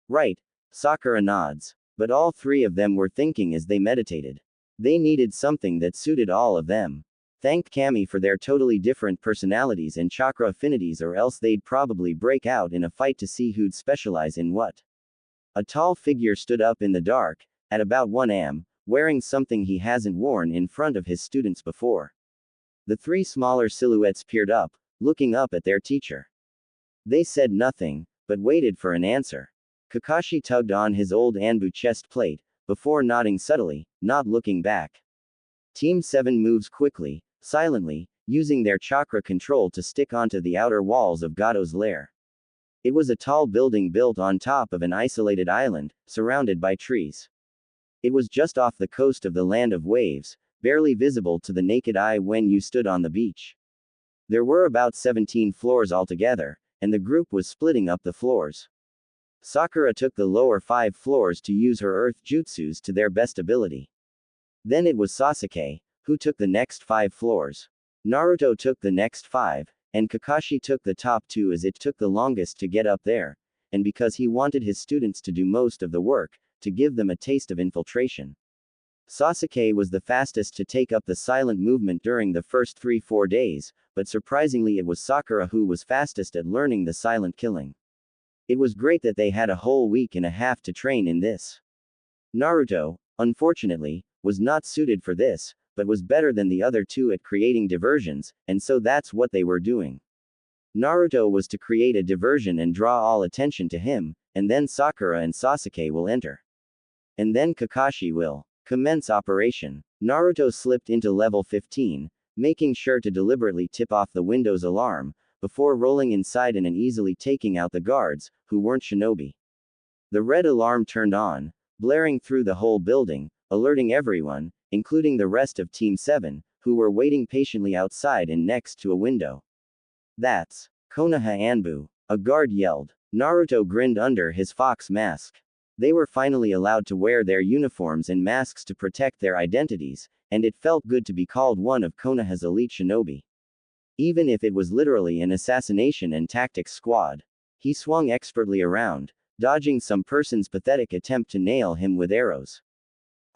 Right. Sakura nods. But all three of them were thinking as they meditated. They needed something that suited all of them. Thanked Kami for their totally different personalities and chakra affinities or else they'd probably break out in a fight to see who'd specialize in what. A tall figure stood up in the dark, at about 1 am, wearing something he hasn't worn in front of his students before. The three smaller silhouettes peered up, looking up at their teacher. They said nothing, but waited for an answer. Kakashi tugged on his old Anbu chest plate, before nodding subtly, not looking back. Team 7 moves quickly, silently, using their chakra control to stick onto the outer walls of Gato's lair. It was a tall building built on top of an isolated island, surrounded by trees. It was just off the coast of the Land of Waves, barely visible to the naked eye when you stood on the beach. There were about 17 floors altogether, and the group was splitting up the floors. Sakura took the lower 5 floors to use her earth jutsus to their best ability. Then it was Sasuke, who took the next 5 floors. Naruto took the next 5, and Kakashi took the top 2 as it took the longest to get up there, and because he wanted his students to do most of the work, to give them a taste of infiltration. Sasuke was the fastest to take up the silent movement during the first 3-4 days, but surprisingly it was Sakura who was fastest at learning the silent killing. It was great that they had a whole week and a half to train in this. Naruto, unfortunately, was not suited for this, but was better than the other two at creating diversions, and so that's what they were doing. Naruto was to create a diversion and draw all attention to him, and then Sakura and Sasuke will enter. And then Kakashi will commence operation. Naruto slipped into level 15, making sure to deliberately tip off the Windows alarm, before rolling inside and easily taking out the guards, who weren't shinobi. The red alarm turned on, blaring through the whole building, alerting everyone, including the rest of Team 7, who were waiting patiently outside and next to a window. That's Konoha Anbu, a guard yelled. Naruto grinned under his fox mask. They were finally allowed to wear their uniforms and masks to protect their identities, and it felt good to be called one of Konoha's elite shinobi. Even if it was literally an assassination and tactics squad. He swung expertly around, dodging some person's pathetic attempt to nail him with arrows.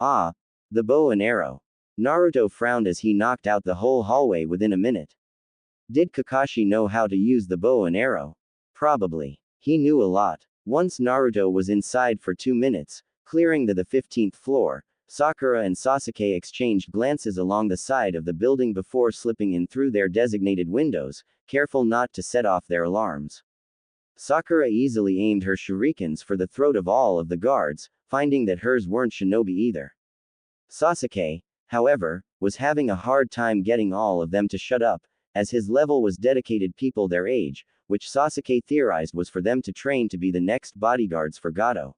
Ah, the bow and arrow. Naruto frowned as he knocked out the whole hallway within a minute. Did Kakashi know how to use the bow and arrow? Probably. He knew a lot. Once Naruto was inside for 2 minutes, clearing the 15th floor, Sakura and Sasuke exchanged glances along the side of the building before slipping in through their designated windows, careful not to set off their alarms. Sakura easily aimed her shurikens for the throat of all of the guards, finding that hers weren't shinobi either. Sasuke, however, was having a hard time getting all of them to shut up, as his level was dedicated people their age, which Sasuke theorized was for them to train to be the next bodyguards for Gato.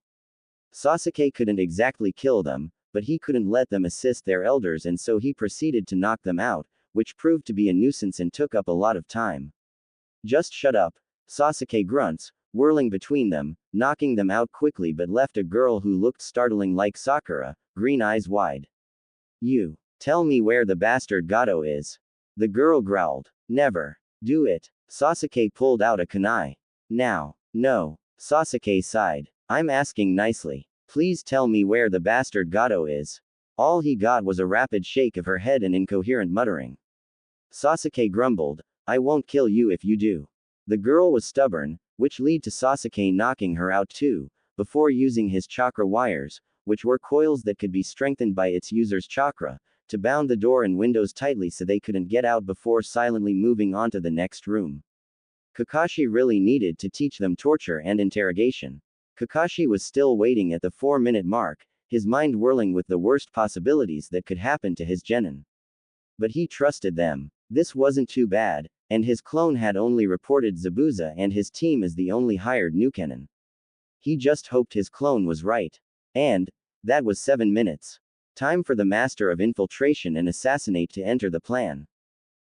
Sasuke couldn't exactly kill them, but he couldn't let them assist their elders, and so he proceeded to knock them out, which proved to be a nuisance and took up a lot of time. Just shut up, Sasuke grunts, whirling between them, knocking them out quickly but left a girl who looked startling like Sakura, green eyes wide. You. Tell me where the bastard Gato is. The girl growled. Never. Do it. Sasuke pulled out a kunai. Now. No. Sasuke sighed. I'm asking nicely. Please tell me where the bastard Gato is. All he got was a rapid shake of her head and incoherent muttering. Sasuke grumbled. I won't kill you if you do. The girl was stubborn, which led to Sasuke knocking her out too, before using his chakra wires, which were coils that could be strengthened by its user's chakra, to bound the door and windows tightly so they couldn't get out before silently moving on to the next room. Kakashi really needed to teach them torture and interrogation. Kakashi was still waiting at the 4-minute mark, his mind whirling with the worst possibilities that could happen to his genin. But he trusted them. This wasn't too bad, and his clone had only reported Zabuza and his team as the only hired Nukenin. He just hoped his clone was right. And that was 7 minutes. Time for the master of infiltration and assassinate to enter the plan.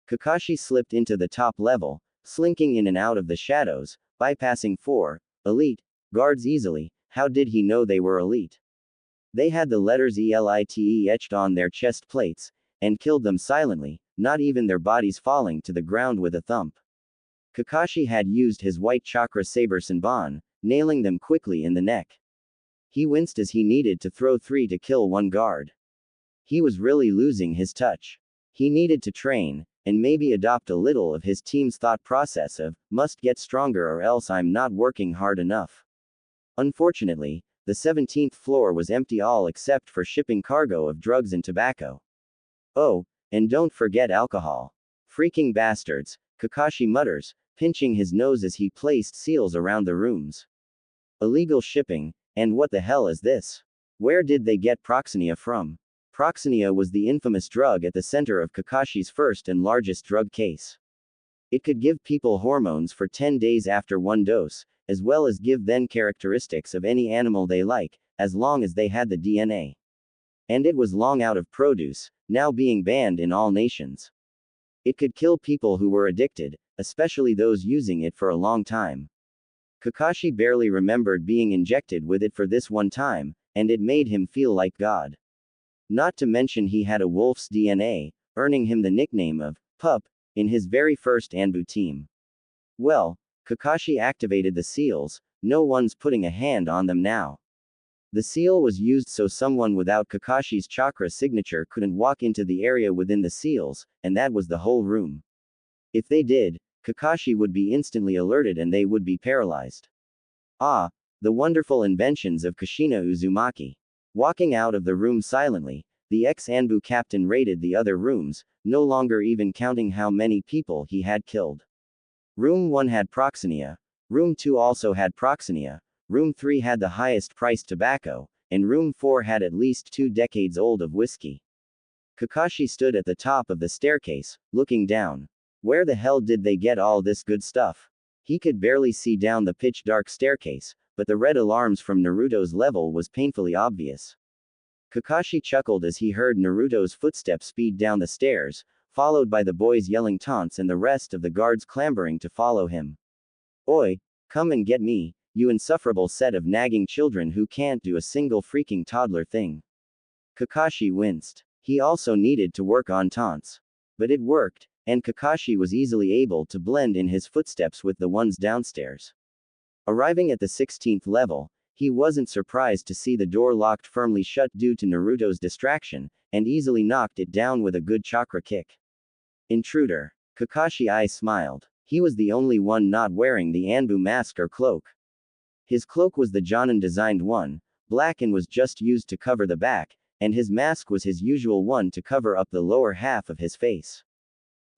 Kakashi slipped into the top level, slinking in and out of the shadows, bypassing 4 elite guards easily. How did he know they were elite? They had the letters ELITE etched on their chest plates, and killed them silently, not even their bodies falling to the ground with a thump. Kakashi had used his white chakra saber Senbon, nailing them quickly in the neck. He winced as he needed to throw 3 to kill 1 guard. He was really losing his touch. He needed to train, and maybe adopt a little of his team's thought process of, must get stronger or else I'm not working hard enough. Unfortunately, the 17th floor was empty all except for shipping cargo of drugs and tobacco. Oh, and don't forget alcohol. Freaking bastards, Kakashi mutters, pinching his nose as he placed seals around the rooms. Illegal shipping, and what the hell is this? Where did they get proxenia from? Proxenia was the infamous drug at the center of Kakashi's first and largest drug case. It could give people hormones for 10 days after one dose, as well as give them characteristics of any animal they like, as long as they had the DNA. And it was long out of produce, now being banned in all nations. It could kill people who were addicted, especially those using it for a long time. Kakashi barely remembered being injected with it for this one time, and it made him feel like God. Not to mention he had a wolf's DNA, earning him the nickname of Pup in his very first Anbu team. Well, Kakashi activated the seals, no one's putting a hand on them now. The seal was used so someone without Kakashi's chakra signature couldn't walk into the area within the seals, and that was the whole room. If they did, Kakashi would be instantly alerted and they would be paralyzed. Ah, the wonderful inventions of Kushina Uzumaki. Walking out of the room silently, the ex-Anbu captain raided the other rooms, no longer even counting how many people he had killed. Room 1 had proxenia, Room 2 also had proxenia, Room 3 had the highest priced tobacco, and Room 4 had at least 2 decades old of whiskey. Kakashi stood at the top of the staircase, looking down. Where the hell did they get all this good stuff? He could barely see down the pitch-dark staircase, but the red alarms from Naruto's level was painfully obvious. Kakashi chuckled as he heard Naruto's footsteps speed down the stairs, followed by the boys yelling taunts and the rest of the guards clambering to follow him. Oi, come and get me, you insufferable set of nagging children who can't do a single freaking toddler thing. Kakashi winced. He also needed to work on taunts. But it worked, and Kakashi was easily able to blend in his footsteps with the ones downstairs. Arriving at the 16th level, he wasn't surprised to see the door locked firmly shut due to Naruto's distraction, and easily knocked it down with a good chakra kick. Intruder. Kakashi smiled. He was the only one not wearing the Anbu mask or cloak. His cloak was the Jonin-designed one, black and was just used to cover the back, and his mask was his usual one to cover up the lower half of his face.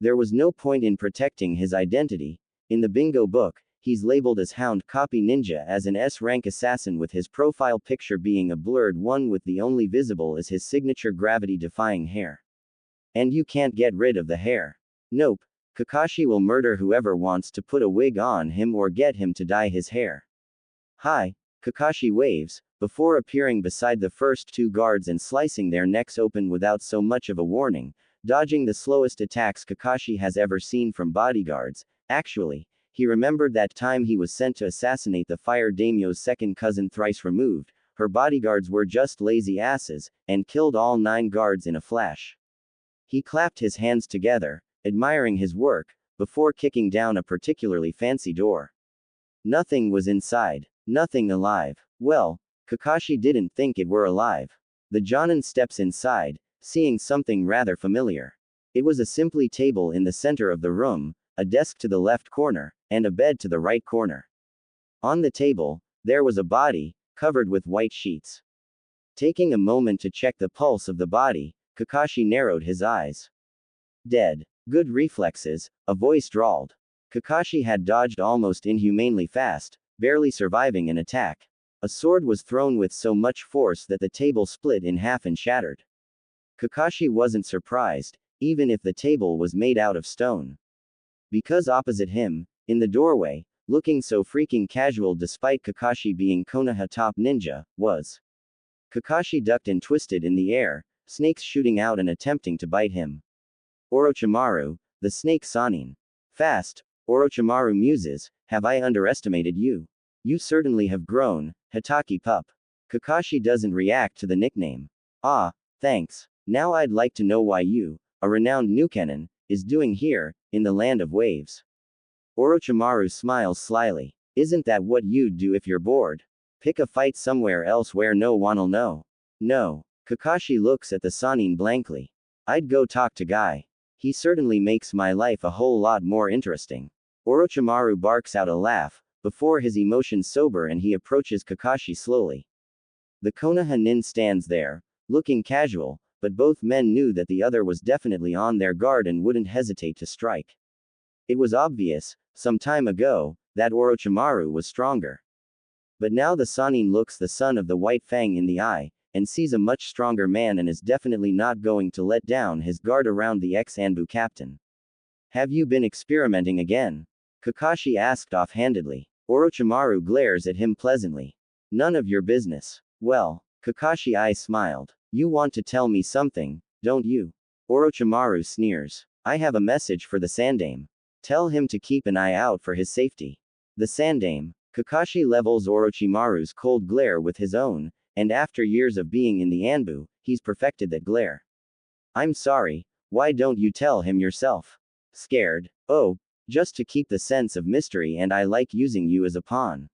There was no point in protecting his identity. In the bingo book, he's labeled as Hound Copy Ninja as an S-rank assassin, with his profile picture being a blurred one with the only visible as his signature gravity-defying hair. And you can't get rid of the hair. Nope. Kakashi will murder whoever wants to put a wig on him or get him to dye his hair. Hi, Kakashi waves, before appearing beside the first 2 guards and slicing their necks open without so much of a warning, dodging the slowest attacks Kakashi has ever seen from bodyguards. Actually, he remembered that time he was sent to assassinate the fire daimyo's second cousin thrice removed. Her bodyguards were just lazy asses, and killed all 9 guards in a flash. He clapped his hands together, admiring his work, before kicking down a particularly fancy door. Nothing was inside. Nothing alive. Well, Kakashi didn't think it were alive. The Jonin steps inside, seeing something rather familiar. It was a simply table in the center of the room, a desk to the left corner, and a bed to the right corner. On the table, there was a body, covered with white sheets. Taking a moment to check the pulse of the body, Kakashi narrowed his eyes. Dead. Good reflexes, a voice drawled. Kakashi had dodged almost inhumanely fast, barely surviving an attack. A sword was thrown with so much force that the table split in half and shattered. Kakashi wasn't surprised, even if the table was made out of stone. Because opposite him, in the doorway, looking so freaking casual despite Kakashi being Konoha top ninja, was. Kakashi ducked and twisted in the air, snakes shooting out and attempting to bite him. Orochimaru, the snake Sanin. Fast, Orochimaru muses, have I underestimated you? You certainly have grown, Hitaki pup. Kakashi doesn't react to the nickname. Ah, thanks. Now I'd like to know why you, a renowned Nukenin, is doing here, in the land of waves. Orochimaru smiles slyly. Isn't that what you'd do if you're bored? Pick a fight somewhere else where no one'll know. No. Kakashi looks at the Sanin blankly. I'd go talk to Guy. He certainly makes my life a whole lot more interesting. Orochimaru barks out a laugh, before his emotions sober and he approaches Kakashi slowly. The Konoha nin stands there, looking casual, but both men knew that the other was definitely on their guard and wouldn't hesitate to strike. It was obvious, some time ago, that Orochimaru was stronger. But now the Sanin looks the son of the White Fang in the eye, and sees a much stronger man and is definitely not going to let down his guard around the ex-Anbu captain. Have you been experimenting again? Kakashi asked offhandedly. Orochimaru glares at him pleasantly. None of your business. Well, Kakashi I smiled. You want to tell me something, don't you? Orochimaru sneers. I have a message for the Sandame. Tell him to keep an eye out for his safety. The Sandame. Kakashi levels Orochimaru's cold glare with his own, and after years of being in the Anbu, he's perfected that glare. I'm sorry, why don't you tell him yourself? Scared? Oh, just to keep the sense of mystery, and I like using you as a pawn.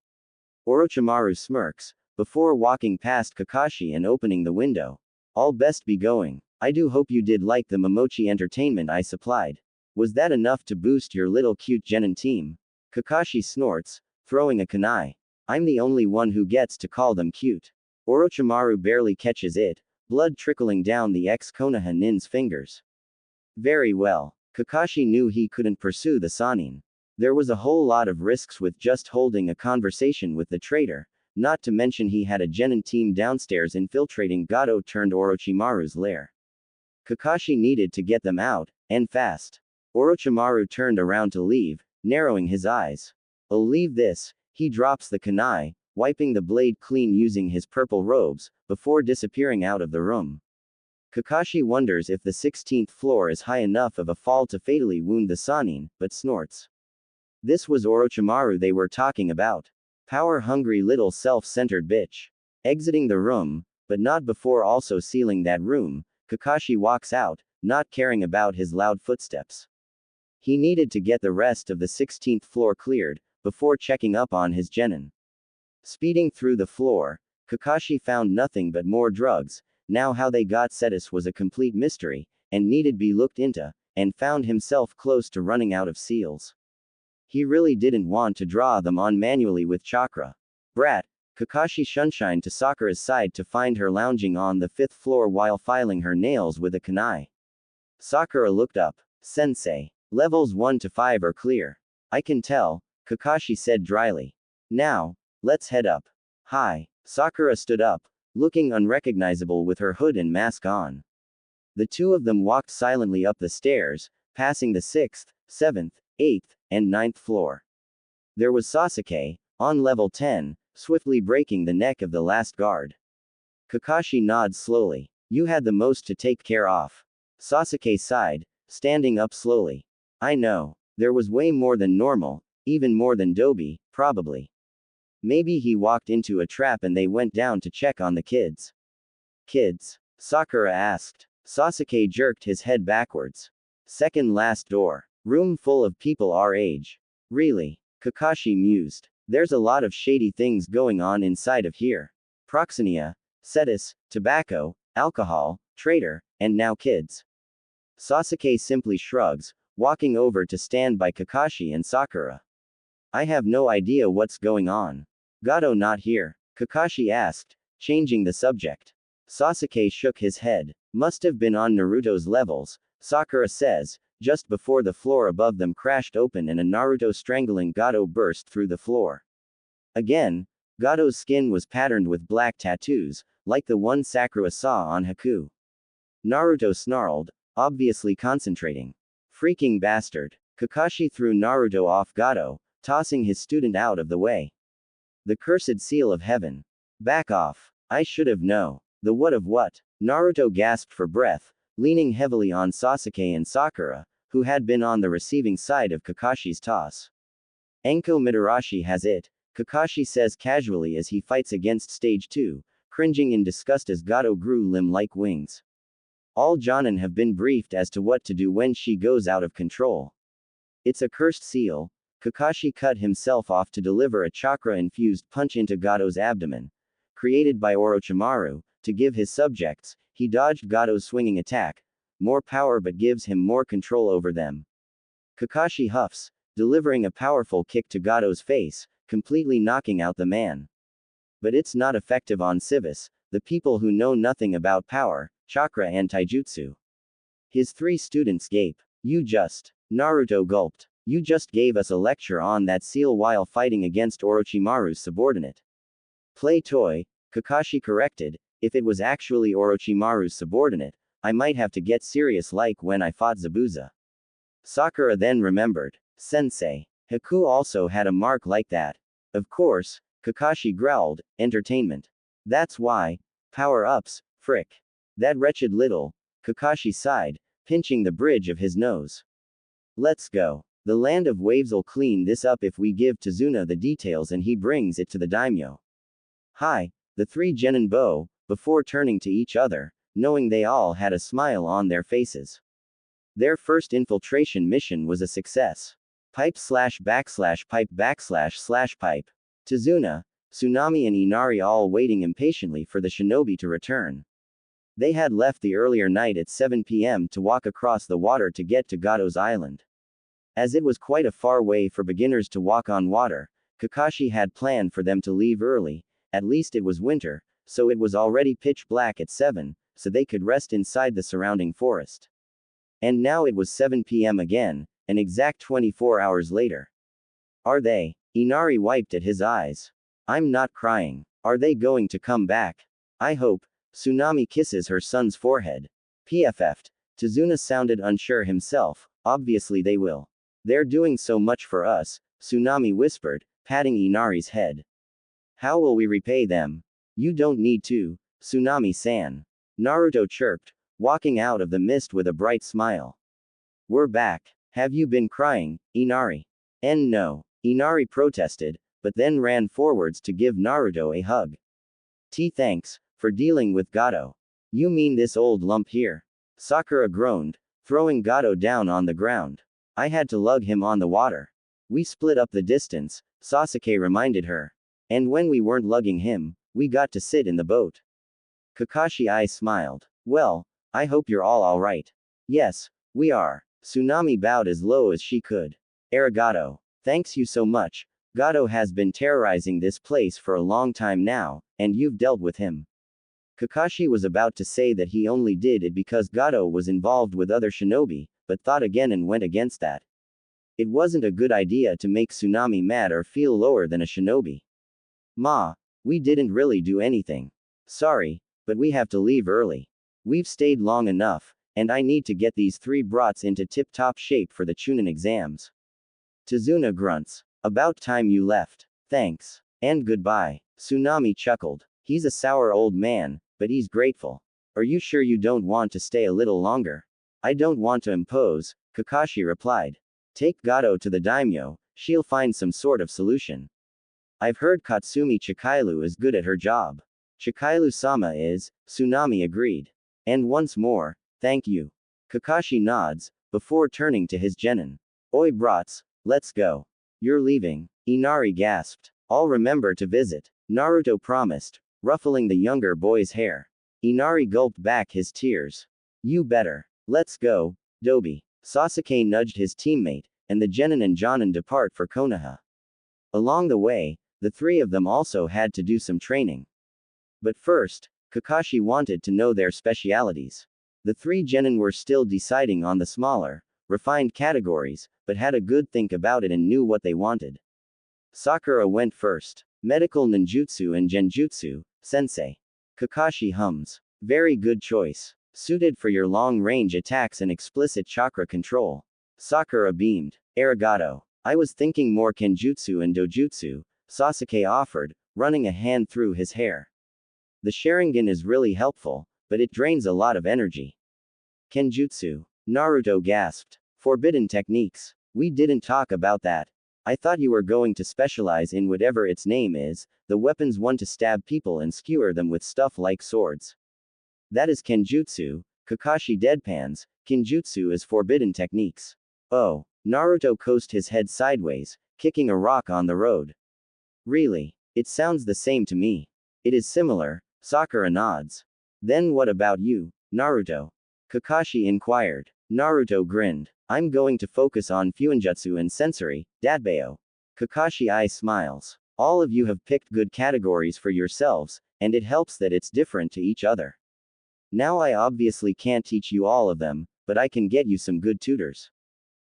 Orochimaru smirks, before walking past Kakashi and opening the window. All best be going. I do hope you did like the Momochi entertainment I supplied. Was that enough to boost your little cute genin team? Kakashi snorts, throwing a kunai. I'm the only one who gets to call them cute. Orochimaru barely catches it, blood trickling down the ex-Konoha nin's fingers. Very well. Kakashi knew he couldn't pursue the Sannin. There was a whole lot of risks with just holding a conversation with the traitor, not to mention he had a genin team downstairs infiltrating Gato turned Orochimaru's lair. Kakashi needed to get them out, and fast. Orochimaru turned around to leave, narrowing his eyes. Oh, leave this. He drops the kunai, wiping the blade clean using his purple robes, before disappearing out of the room. Kakashi wonders if the 16th floor is high enough of a fall to fatally wound the Sannin, but snorts. This was Orochimaru they were talking about. Power-hungry little self-centered bitch. Exiting the room, but not before also sealing that room, Kakashi walks out, not caring about his loud footsteps. He needed to get the rest of the 16th floor cleared, before checking up on his genin. Speeding through the floor, Kakashi found nothing but more drugs. Now how they got Cetus was a complete mystery, and needed be looked into, and found himself close to running out of seals. He really didn't want to draw them on manually with chakra. Brat, Kakashi shunshine to Sakura's side to find her lounging on the 5th floor while filing her nails with a kunai. Sakura looked up. Sensei. Levels 1 to 5 are clear. I can tell, Kakashi said dryly. Now, let's head up. Hi. Sakura stood up, looking unrecognizable with her hood and mask on. The two of them walked silently up the stairs, passing the 6th, 7th, 8th, and 9th floor. There was Sasuke, on level 10, swiftly breaking the neck of the last guard. Kakashi nods slowly. You had the most to take care of. Sasuke sighed, standing up slowly. I know. There was way more than normal, even more than Dobi, probably. Maybe he walked into a trap and they went down to check on the kids. Kids? Sakura asked. Sasuke jerked his head backwards. Second last door. Room full of people our age. Really? Kakashi mused. There's a lot of shady things going on inside of here. Proxenia, Cetus, tobacco, alcohol, traitor, and now kids. Sasuke simply shrugs, walking over to stand by Kakashi and Sakura. I have no idea what's going on. Gato not here? Kakashi asked, changing the subject. Sasuke shook his head. Must have been on Naruto's levels, Sakura says, just before the floor above them crashed open and a Naruto strangling Gato burst through the floor. Again, Gato's skin was patterned with black tattoos, like the one Sakura saw on Haku. Naruto snarled, obviously concentrating. Freaking bastard. Kakashi threw Naruto off Gato, tossing his student out of the way. The cursed seal of heaven. Back off. I should have known. The what of what? Naruto gasped for breath, leaning heavily on Sasuke and Sakura, who had been on the receiving side of Kakashi's toss. Enko Mitarashi has it, Kakashi says casually as he fights against stage 2, cringing in disgust as Gato grew limb-like wings. All Jonin have been briefed as to what to do when she goes out of control. It's a cursed seal. Kakashi cut himself off to deliver a chakra-infused punch into Gato's abdomen. Created by Orochimaru, to give his subjects, he dodged Gato's swinging attack. More power but gives him more control over them. Kakashi huffs, delivering a powerful kick to Gato's face, completely knocking out the man. But it's not effective on civis, the people who know nothing about power, chakra and taijutsu. His three students gape. Naruto gulped. You just gave us a lecture on that seal while fighting against Orochimaru's subordinate. Play toy, Kakashi corrected, If it was actually Orochimaru's subordinate, I might have to get serious like when I fought Zabuza. Sakura then remembered. Sensei. Haku also had a mark like that. Of course, Kakashi growled, entertainment. That's why. Power-ups, frick. That wretched little. Kakashi sighed, pinching the bridge of his nose. Let's go. The land of waves'll clean this up if we give Tazuna the details and he brings it to the daimyo. Hi, the three genin bow, before turning to each other, knowing they all had a smile on their faces. Their first infiltration mission was a success. Pipe / pipe / pipe. Tazuna, Tsunami and Inari all waiting impatiently for the shinobi to return. They had left the earlier night at 7 p.m. to walk across the water to get to Gato's island. As it was quite a far way for beginners to walk on water, Kakashi had planned for them to leave early, at least it was winter, so it was already pitch black at 7, so they could rest inside the surrounding forest. And now it was 7 p.m. again, an exact 24 hours later. Are they? Inari wiped at his eyes. I'm not crying. Are they going to come back? I hope. Tsunami kisses her son's forehead. PFF'd. Tazuna sounded unsure himself. Obviously they will. They're doing so much for us, Tsunami whispered, patting Inari's head. How will we repay them? You don't need to, Tsunami-san. Naruto chirped, walking out of the mist with a bright smile. We're back. Have you been crying, Inari? No. Inari protested, but then ran forwards to give Naruto a hug. Thanks, for dealing with Gato. You mean this old lump here? Sakura groaned, throwing Gato down on the ground. I had to lug him on the water. We split up the distance, Sasuke reminded her. And when we weren't lugging him, we got to sit in the boat. Kakashi eyes smiled. Well, I hope you're all alright. Yes, we are. Tsunami bowed as low as she could. Arigato. Thanks you so much. Gato has been terrorizing this place for a long time now, and you've dealt with him. Kakashi was about to say that he only did it because Gato was involved with other shinobi, but thought again and went against that. It wasn't a good idea to make Tsunami mad or feel lower than a shinobi. Ma, we didn't really do anything. Sorry, but we have to leave early. We've stayed long enough, and I need to get these 3 brats into tip-top shape for the Chunin exams. Tazuna grunts. About time you left. Thanks. And goodbye. Tsunami chuckled. He's a sour old man, but he's grateful. Are you sure you don't want to stay a little longer? I don't want to impose, Kakashi replied. Take Gato to the daimyo, she'll find some sort of solution. I've heard Katsumi Chikailu is good at her job. Chikailu-sama is, Tsunami agreed. And once more, thank you. Kakashi nods, before turning to his genin. Oi brats, let's go. You're leaving, Inari gasped. I'll remember to visit, Naruto promised, ruffling the younger boy's hair. Inari gulped back his tears. You better. Let's go, Dobi. Sasuke nudged his teammate, and the genin and Jonin depart for Konoha. Along the way, the 3 of them also had to do some training. But first, Kakashi wanted to know their specialities. The 3 genin were still deciding on the smaller, refined categories, but had a good think about it and knew what they wanted. Sakura went first. Medical ninjutsu and genjutsu, sensei. Kakashi hums. Very good choice. Suited for your long-range attacks and explicit chakra control. Sakura beamed. Arigato. I was thinking more kenjutsu and dojutsu, Sasuke offered, running a hand through his hair. The Sharingan is really helpful, but it drains a lot of energy. Kenjutsu. Naruto gasped. Forbidden techniques. We didn't talk about that. I thought you were going to specialize in whatever its name is, the weapons one to stab people and skewer them with stuff like swords. That is kenjutsu, Kakashi deadpans, kenjutsu is forbidden techniques. Oh, Naruto coasted his head sideways, kicking a rock on the road. Really? It sounds the same to me. It is similar, Sakura nods. Then what about you, Naruto? Kakashi inquired. Naruto grinned. I'm going to focus on Fuinjutsu and Sensory, Datbeo. Kakashi eyes smiles. All of you have picked good categories for yourselves, and it helps that it's different to each other. Now I obviously can't teach you all of them, but I can get you some good tutors.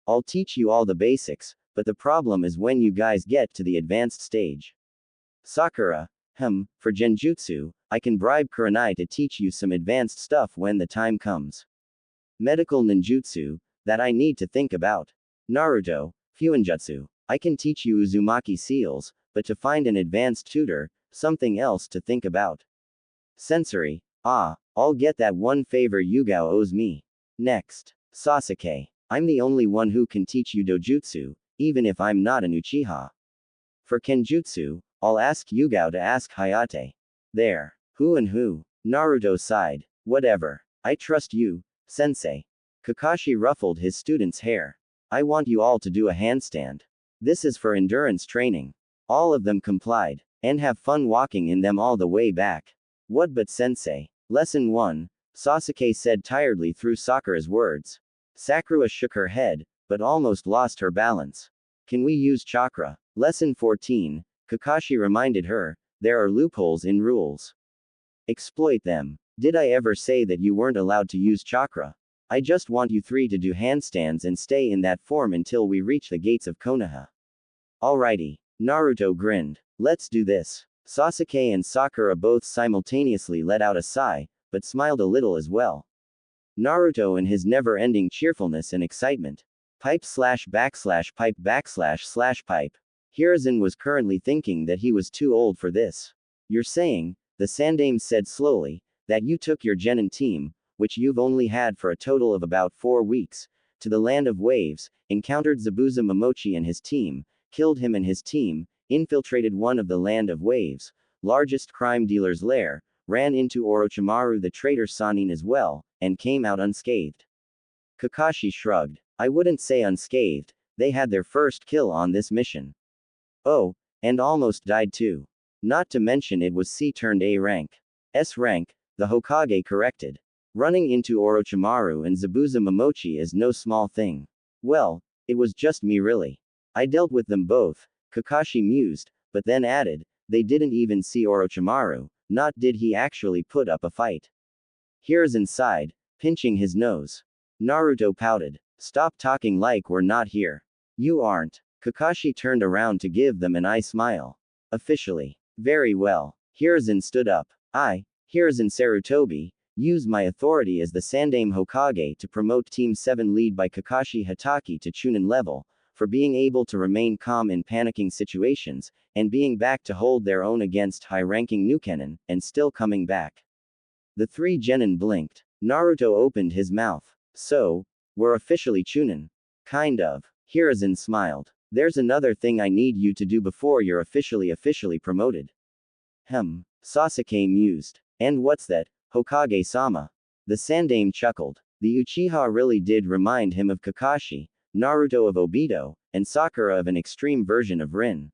I'll teach you all the basics, but the problem is when you guys get to the advanced stage. Sakura, For genjutsu, I can bribe Kurenai to teach you some advanced stuff when the time comes. Medical ninjutsu, that I need to think about. Naruto, fuinjutsu, I can teach you Uzumaki seals, but to find an advanced tutor, something else to think about. Sensory, I'll get that one favor Yugao owes me. Next, Sasuke, I'm the only one who can teach you dojutsu, even if I'm not an Uchiha. For Kenjutsu, I'll ask Yugao to ask Hayate. There. Who and who? Naruto sighed. Whatever. I trust you, sensei. Kakashi ruffled his student's hair. I want you all to do a handstand. This is for endurance training. All of them complied, and have fun walking in them all the way back. What but sensei? Lesson 1, Sasuke said tiredly through Sakura's words. Sakura shook her head, but almost lost her balance. Can we use chakra? Lesson 14, Kakashi reminded her, there are loopholes in rules. Exploit them. Did I ever say that you weren't allowed to use chakra? I just want you three to do handstands and stay in that form until we reach the gates of Konoha. Alrighty. Naruto grinned. Let's do this. Sasuke and Sakura both simultaneously let out a sigh, but smiled a little as well. Naruto in his never-ending cheerfulness and excitement. Pipe/pipe/pipe. Hiruzen was currently thinking that he was too old for this. You're saying, the Sandaime said slowly, that you took your genin team, which you've only had for a total of about 4 weeks, to the land of waves, encountered Zabuza Momochi and his team, killed him and his team, infiltrated one of the land of waves, largest crime dealer's lair, ran into Orochimaru the traitor Sannin as well, and came out unscathed. Kakashi shrugged. I wouldn't say unscathed, they had their first kill on this mission. Oh, and almost died too. Not to mention it was C-A rank. S rank, the Hokage corrected. Running into Orochimaru and Zabuza Momochi is no small thing. Well, it was just me really. I dealt with them both, Kakashi mused, but then added, they didn't even see Orochimaru, not did he actually put up a fight. Hiruzen sighed, pinching his nose. Naruto pouted. Stop talking like we're not here. You aren't. Kakashi turned around to give them an eye smile. Officially. Very well. Hiruzen stood up. I, Hiruzen Sarutobi, use my authority as the Sandaime Hokage to promote Team 7 lead by Kakashi Hatake to Chunin level, for being able to remain calm in panicking situations, and being back to hold their own against high-ranking Nukenin, and still coming back. The 3 genin blinked. Naruto opened his mouth. So, we're officially Chunin. Kind of. Hiruzen smiled. There's another thing I need you to do before you're officially promoted. Sasuke mused. And what's that, Hokage-sama? The Sandaime chuckled. The Uchiha really did remind him of Kakashi, Naruto of Obito, and Sakura of an extreme version of Rin.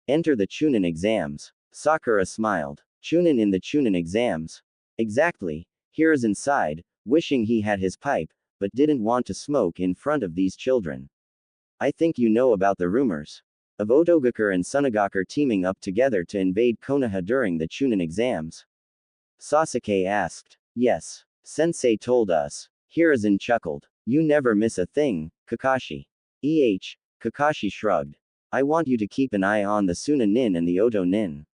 Enter the Chunin exams. Sakura smiled. Chunin in the Chunin exams? Exactly. Hiruzen sighed, wishing he had his pipe, but didn't want to smoke in front of these children. I think you know about the rumors of Otogakure and Sunagakure teaming up together to invade Konoha during the Chunin exams. Sasuke asked. Yes. Sensei told us. Hiruzen chuckled. You never miss a thing, Kakashi. Kakashi shrugged. I want you to keep an eye on the Suna Nin and the Oto Nin.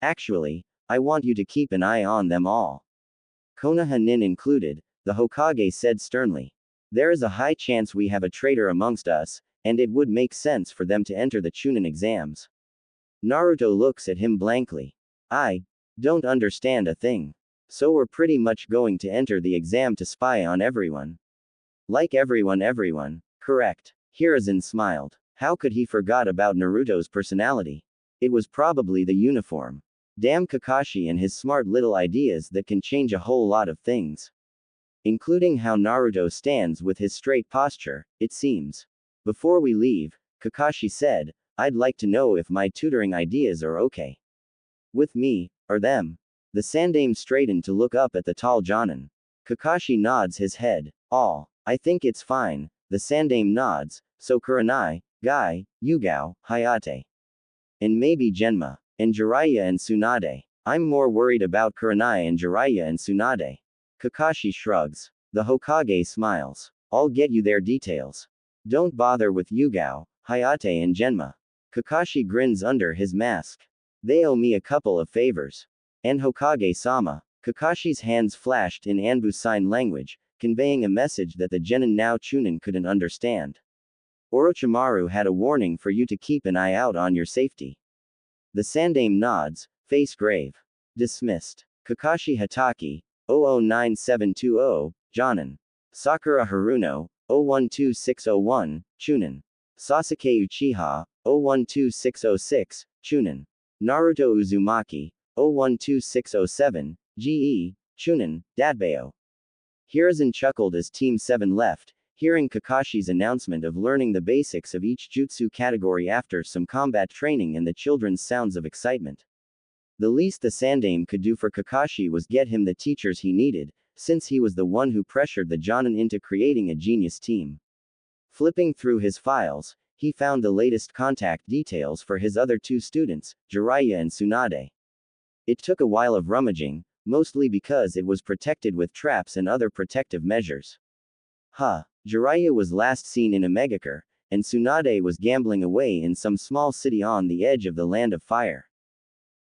Actually, I want you to keep an eye on them all. Konoha Nin included, the Hokage said sternly. There is a high chance we have a traitor amongst us, and it would make sense for them to enter the Chunin exams. Naruto looks at him blankly. I don't understand a thing. So we're pretty much going to enter the exam to spy on everyone. Like everyone. Correct. Hiruzen smiled. How could he forgot about Naruto's personality? It was probably the uniform. Damn Kakashi and his smart little ideas that can change a whole lot of things. Including how Naruto stands with his straight posture, it seems. Before we leave, Kakashi said, I'd like to know if my tutoring ideas are okay. With me, or them? The Sandaime straightened to look up at the tall Jonin. Kakashi nods his head. All. I think it's fine. The Sandaime nods, so Kurenai, Guy, Yugao, Hayate. And maybe Genma. And Jiraiya and Tsunade. I'm more worried about Kurenai and Jiraiya and Tsunade. Kakashi shrugs. The Hokage smiles. I'll get you their details. Don't bother with Yugao, Hayate and Genma. Kakashi grins under his mask. They owe me a couple of favors. And Hokage-sama. Kakashi's hands flashed in Anbu sign language, conveying a message that the genin now Chunin couldn't understand. Orochimaru had a warning for you to keep an eye out on your safety. The Sandaime nods, face grave. Dismissed. Kakashi Hatake, 009720, Jonin. Sakura Haruno, 012601, Chunin. Sasuke Uchiha, 012606, Chunin. Naruto Uzumaki, 012607, GE, Chunin, Dadbao. Hiruzen chuckled as Team 7 left, hearing Kakashi's announcement of learning the basics of each jutsu category after some combat training and the children's sounds of excitement. The least the Sandaime could do for Kakashi was get him the teachers he needed, since he was the one who pressured the Jonin into creating a genius team. Flipping through his files, he found the latest contact details for his other two students, Jiraiya and Tsunade. It took a while of rummaging, mostly because it was protected with traps and other protective measures. Jiraiya was last seen in a Megakure, and Tsunade was gambling away in some small city on the edge of the Land of Fire.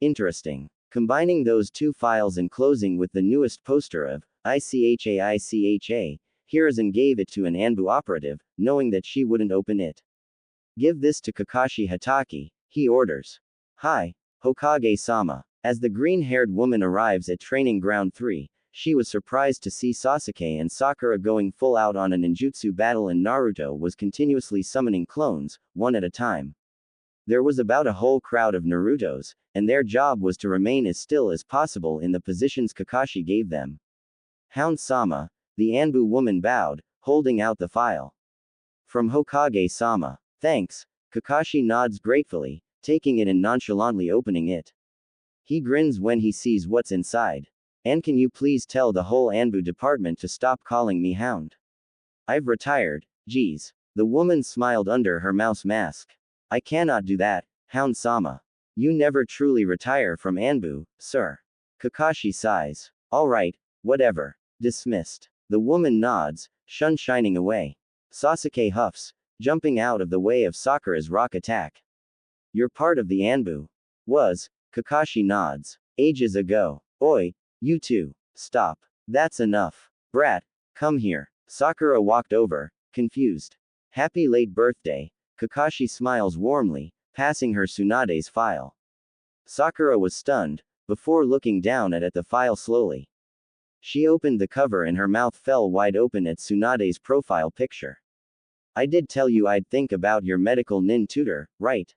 Interesting. Combining those two files and closing with the newest poster of ICHA, Hiruzen gave it to an Anbu operative, knowing that she wouldn't open it. Give this to Kakashi Hatake, he orders. Hi, Hokage-sama. As the green-haired woman arrives at Training Ground 3, she was surprised to see Sasuke and Sakura going full out on a ninjutsu battle and Naruto was continuously summoning clones, one at a time. There was about a whole crowd of Narutos, and their job was to remain as still as possible in the positions Kakashi gave them. Hound-sama, the Anbu woman bowed, holding out the file. From Hokage-sama. Thanks, Kakashi nods gratefully, taking it and nonchalantly opening it. He grins when he sees what's inside. And can you please tell the whole Anbu department to stop calling me Hound? I've retired, geez. The woman smiled under her mouse mask. I cannot do that, Hound-sama. You never truly retire from Anbu, sir. Kakashi sighs. Alright, whatever. Dismissed. The woman nods, shining away. Sasuke huffs, jumping out of the way of Sakura's rock attack. You're part of the Anbu. Was, Kakashi nods. Ages ago. Oi, you two. Stop. That's enough. Brat, come here. Sakura walked over, confused. Happy late birthday. Kakashi smiles warmly, passing her Tsunade's file. Sakura was stunned, before looking down at the file slowly. She opened the cover and her mouth fell wide open at Tsunade's profile picture. I did tell you I'd think about your medical nin tutor, right?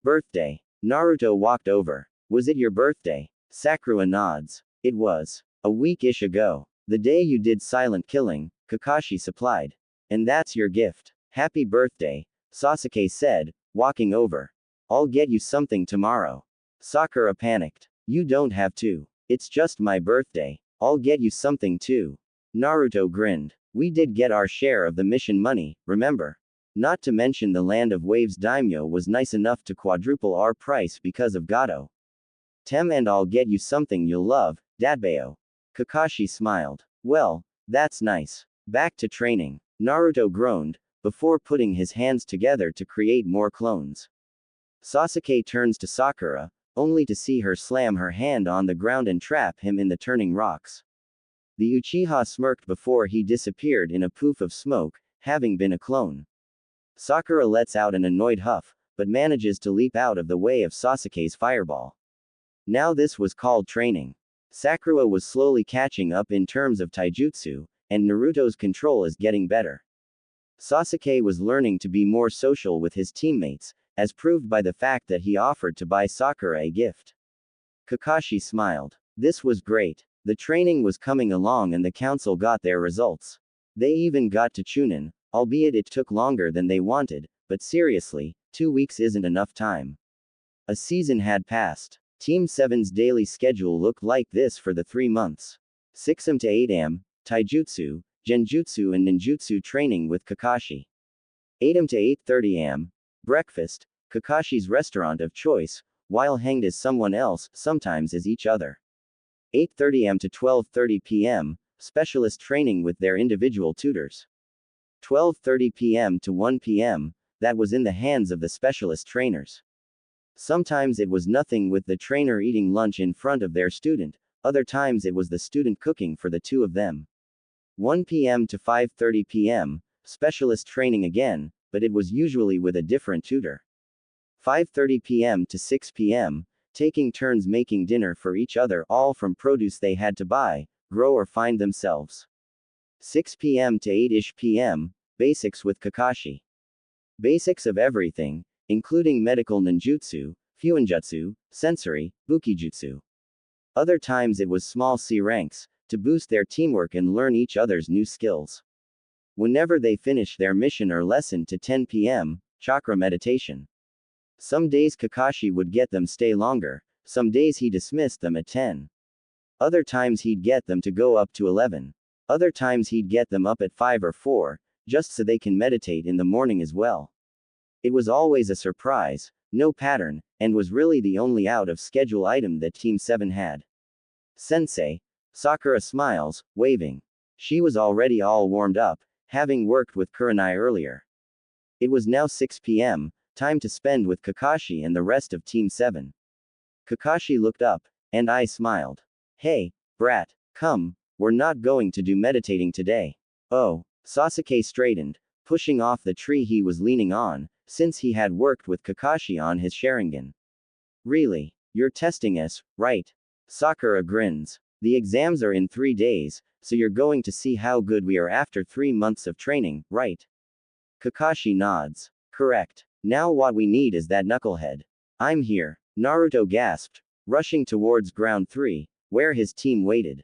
Birthday. Naruto walked over. Was it your birthday? Sakura nods. It was. A week-ish ago. The day you did silent killing, Kakashi supplied. And that's your gift. Happy birthday, Sasuke said, walking over. I'll get you something tomorrow. Sakura panicked. You don't have to. It's just my birthday. I'll get you something too. Naruto grinned. We did get our share of the mission money, remember? Not to mention the Land of Waves daimyo was nice enough to quadruple our price because of Gato. And I'll get you something you'll love, Dadbao. Kakashi smiled. Well, that's nice. Back to training. Naruto groaned, before putting his hands together to create more clones. Sasuke turns to Sakura, only to see her slam her hand on the ground and trap him in the turning rocks. The Uchiha smirked before he disappeared in a poof of smoke, having been a clone. Sakura lets out an annoyed huff, but manages to leap out of the way of Sasuke's fireball. Now this was called training. Sakura was slowly catching up in terms of taijutsu, and Naruto's control is getting better. Sasuke was learning to be more social with his teammates, as proved by the fact that he offered to buy Sakura a gift. Kakashi smiled. This was great. The training was coming along and the council got their results. They even got to Chunin, albeit it took longer than they wanted, but seriously, 2 weeks isn't enough time. A season had passed. Team 7's daily schedule looked like this for the 3 months. 6 am to 8 am, taijutsu, genjutsu and ninjutsu training with Kakashi. 8 am to 8:30 am, breakfast, Kakashi's restaurant of choice, while hanged as someone else, sometimes as each other. 8:30 am to 12:30 p.m., specialist training with their individual tutors. 12:30 p.m. to 1 p.m., that was in the hands of the specialist trainers. Sometimes it was nothing with the trainer eating lunch in front of their student, other times it was the student cooking for the two of them. 1 p.m. to 5:30 p.m., specialist training again, but it was usually with a different tutor. 5:30 p.m. to 6 p.m., taking turns making dinner for each other, all from produce they had to buy, grow or find themselves. 6 p.m. to 8ish p.m., basics with Kakashi. Basics of everything, including medical ninjutsu, fuinjutsu, sensory, bukijutsu. Other times it was small C ranks, to boost their teamwork and learn each other's new skills. Whenever they finished their mission or lesson to 10 p.m., chakra meditation. Some days Kakashi would get them stay longer, some days he dismissed them at 10. Other times he'd get them to go up to 11. Other times he'd get them up at 5 or 4, just so they can meditate in the morning as well. It was always a surprise, no pattern, and was really the only out-of-schedule item that Team 7 had. Sensei. Sakura smiles, waving. She was already all warmed up, having worked with Kurenai earlier. It was now 6 p.m., time to spend with Kakashi and the rest of Team 7. Kakashi looked up, and I smiled. Hey, brat, come, we're not going to do meditating today. Oh, Sasuke straightened, pushing off the tree he was leaning on, since he had worked with Kakashi on his Sharingan. Really? You're testing us, right? Sakura grins. The exams are in 3 days, so you're going to see how good we are after 3 months of training, right? Kakashi nods. Correct. Now what we need is that knucklehead. I'm here, Naruto gasped, rushing towards ground 3, where his team waited.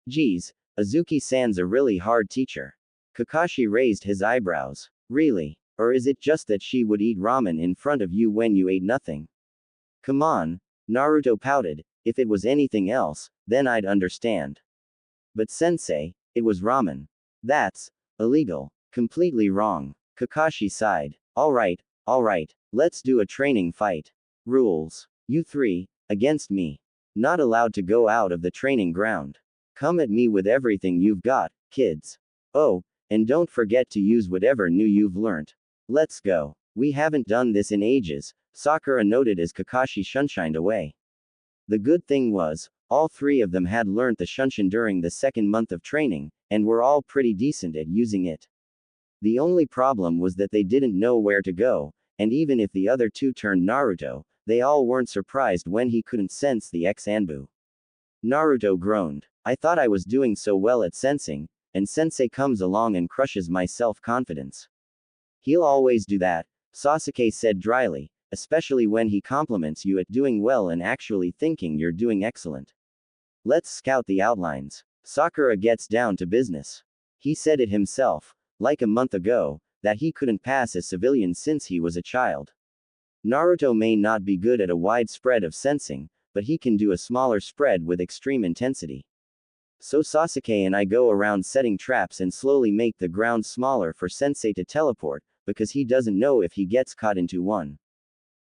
Geez, Azuki-san's a really hard teacher. Kakashi raised his eyebrows. Really? Or is it just that she would eat ramen in front of you when you ate nothing? Come on, Naruto pouted. If it was anything else, then I'd understand. But sensei, it was ramen. That's illegal. Completely wrong. Kakashi sighed. Alright, let's do a training fight. Rules. You 3, against me. Not allowed to go out of the training ground. Come at me with everything you've got, kids. Oh, and don't forget to use whatever new you've learnt. Let's go. We haven't done this in ages, Sakura noted as Kakashi shunshined away. The good thing was, all 3 of them had learnt the Shunshin during the 2nd month of training, and were all pretty decent at using it. The only problem was that they didn't know where to go, and even if the other 2 turned Naruto, they all weren't surprised when he couldn't sense the X-Anbu. Naruto groaned. I thought I was doing so well at sensing, and sensei comes along and crushes my self-confidence. He'll always do that, Sasuke said dryly, especially when he compliments you at doing well and actually thinking you're doing excellent. Let's scout the outlines. Sakura gets down to business. He said it himself, like a month ago, that he couldn't pass as civilian since he was a child. Naruto may not be good at a wide spread of sensing, but he can do a smaller spread with extreme intensity. So Sasuke and I go around setting traps and slowly make the ground smaller for Sensei to teleport, because he doesn't know if he gets caught into one.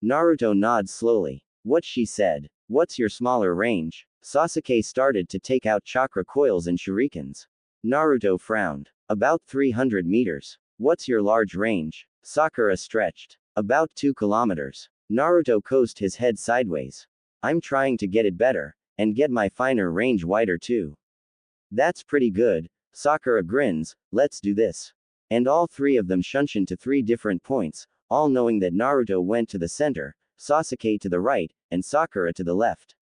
Naruto nods slowly. What she said. What's your smaller range? Sasuke started to take out chakra coils and shurikens. Naruto frowned. About 300 meters. What's your large range? Sakura stretched. About 2 kilometers. Naruto coasted his head sideways. I'm trying to get it better, and get my finer range wider too. That's pretty good. Sakura grins. Let's do this. And all 3 of them shunshin to 3 different points, all knowing that Naruto went to the center, Sasuke to the right, and Sakura to the left.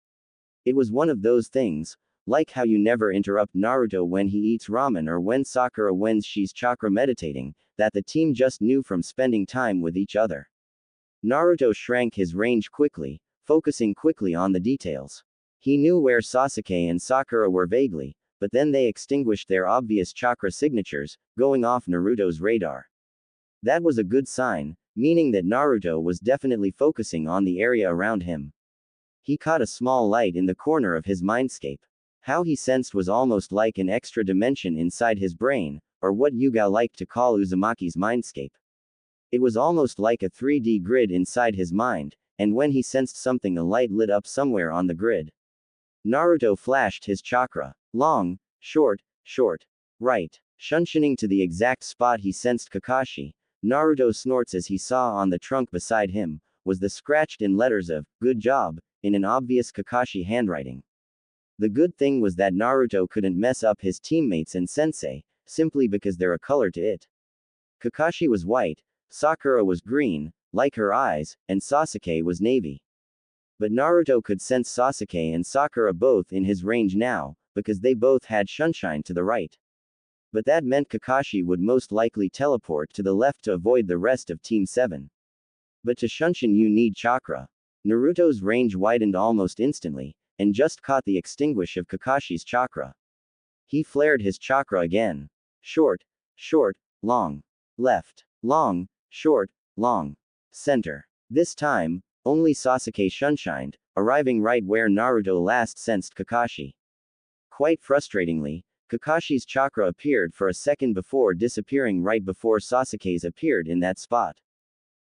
It was one of those things, like how you never interrupt Naruto when he eats ramen or when Sakura when she's chakra meditating, that the team just knew from spending time with each other. Naruto shrank his range quickly, focusing quickly on the details. He knew where Sasuke and Sakura were vaguely, but then they extinguished their obvious chakra signatures, going off Naruto's radar. That was a good sign, meaning that Naruto was definitely focusing on the area around him. He caught a small light in the corner of his mindscape. How he sensed was almost like an extra dimension inside his brain, or what Yuga liked to call Uzumaki's mindscape. It was almost like a 3D grid inside his mind, and when he sensed something, a light lit up somewhere on the grid. Naruto flashed his chakra. Long, short, right. Shunshining to the exact spot he sensed Kakashi. Naruto snorts as he saw on the trunk beside him, was the scratched-in letters of, "Good job," in an obvious Kakashi handwriting. The good thing was that Naruto couldn't mess up his teammates and sensei, simply because they're a color to it. Kakashi was white, Sakura was green, like her eyes, and Sasuke was navy. But Naruto could sense Sasuke and Sakura both in his range now, because they both had Sunshine to the right. But that meant Kakashi would most likely teleport to the left to avoid the rest of Team 7. But to Shunshin you need chakra. Naruto's range widened almost instantly, and just caught the extinguish of Kakashi's chakra. He flared his chakra again. Short, short, long. Left, long, short, long. Center. This time, only Sasuke Sunshined, arriving right where Naruto last sensed Kakashi. Quite frustratingly, Kakashi's chakra appeared for a second before disappearing right before Sasuke's appeared in that spot.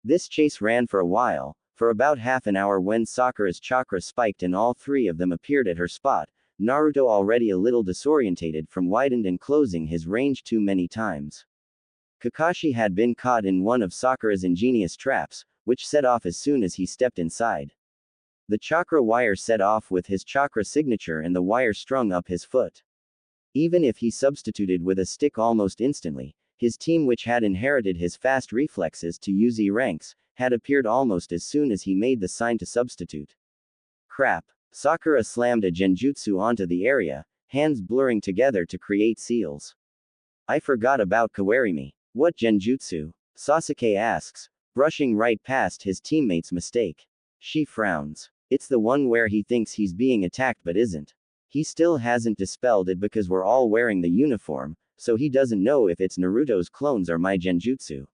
This chase ran for a while, for about half an hour when Sakura's chakra spiked and all three of them appeared at her spot, Naruto already a little disorientated from widened and closing his range too many times. Kakashi had been caught in one of Sakura's ingenious traps, which set off as soon as he stepped inside. The chakra wire set off with his chakra signature and the wire strung up his foot. Even if he substituted with a stick almost instantly, his team, which had inherited his fast reflexes to use E ranks, had appeared almost as soon as he made the sign to substitute. Crap. Sakura slammed a genjutsu onto the area, hands blurring together to create seals. I forgot about Kawarimi. What genjutsu? Sasuke asks, brushing right past his teammate's mistake. She frowns. It's the one where he thinks he's being attacked but isn't. He still hasn't dispelled it because we're all wearing the uniform, so he doesn't know if it's Naruto's clones or my genjutsu.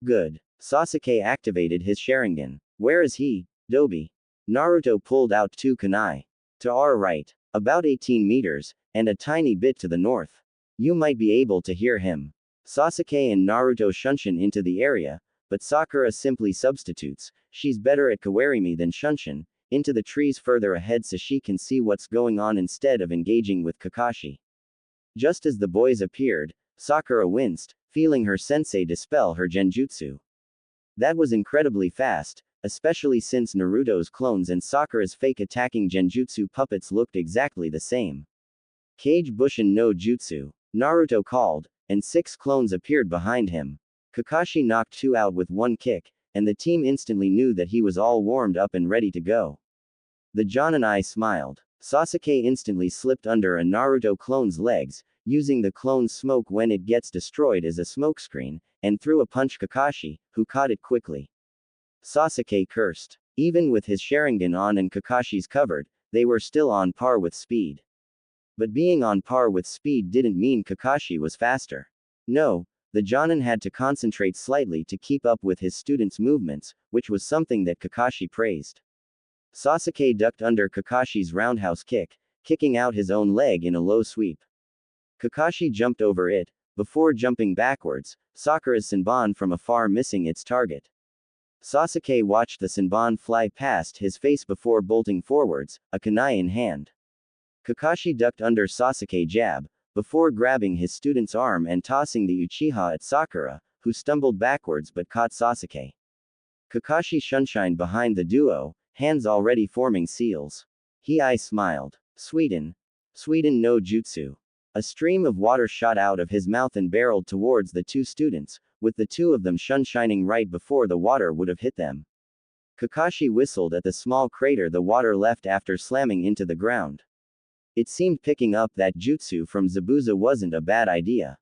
Good. Sasuke activated his Sharingan. Where is he, Dobi? Naruto pulled out two kunai. To our right. About 18 meters, and a tiny bit to the north. You might be able to hear him. Sasuke and Naruto Shunshin into the area, but Sakura simply substitutes, she's better at Kawarimi than Shunshin, into the trees further ahead so she can see what's going on instead of engaging with Kakashi. Just as the boys appeared, Sakura winced, feeling her sensei dispel her genjutsu. That was incredibly fast, especially since Naruto's clones and Sakura's fake attacking genjutsu puppets looked exactly the same. Kage Bushin no Jutsu. Naruto called, and 6 clones appeared behind him. Kakashi knocked 2 out with one kick, and the team instantly knew that he was all warmed up and ready to go. The Jonin smiled. Sasuke instantly slipped under a Naruto clone's legs, using the clone's smoke when it gets destroyed as a smokescreen, and threw a punch Kakashi, who caught it quickly. Sasuke cursed. Even with his Sharingan on and Kakashi's covered, they were still on par with speed. But being on par with speed didn't mean Kakashi was faster. No, the Jonin had to concentrate slightly to keep up with his students' movements, which was something that Kakashi praised. Sasuke ducked under Kakashi's roundhouse kick, kicking out his own leg in a low sweep. Kakashi jumped over it, before jumping backwards, Sakura's Senbon from afar missing its target. Sasuke watched the Senbon fly past his face before bolting forwards, a kunai in hand. Kakashi ducked under Sasuke jab, before grabbing his student's arm and tossing the Uchiha at Sakura, who stumbled backwards but caught Sasuke. Kakashi Sunshined behind the duo, hands already forming seals. He smiled. Sweden no Jutsu. A stream of water shot out of his mouth and barreled towards the 2 students, with the 2 of them Sunshining right before the water would have hit them. Kakashi whistled at the small crater the water left after slamming into the ground. It seemed picking up that jutsu from Zabuza wasn't a bad idea.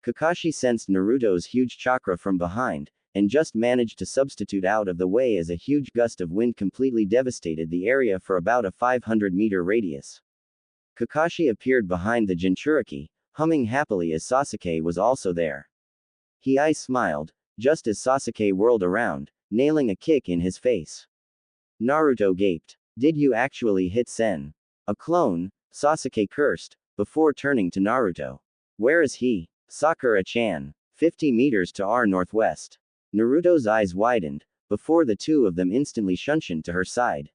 Kakashi sensed Naruto's huge chakra from behind, and just managed to substitute out of the way as a huge gust of wind completely devastated the area for about a 500-meter radius. Kakashi appeared behind the Jinchuriki, humming happily as Sasuke was also there. He smiled, just as Sasuke whirled around, nailing a kick in his face. Naruto gaped. Did you actually hit Sen? A clone? Sasuke cursed, before turning to Naruto. Where is he? Sakura-chan. 50 meters to our northwest. Naruto's eyes widened, before the 2 of them instantly shunshined to her side.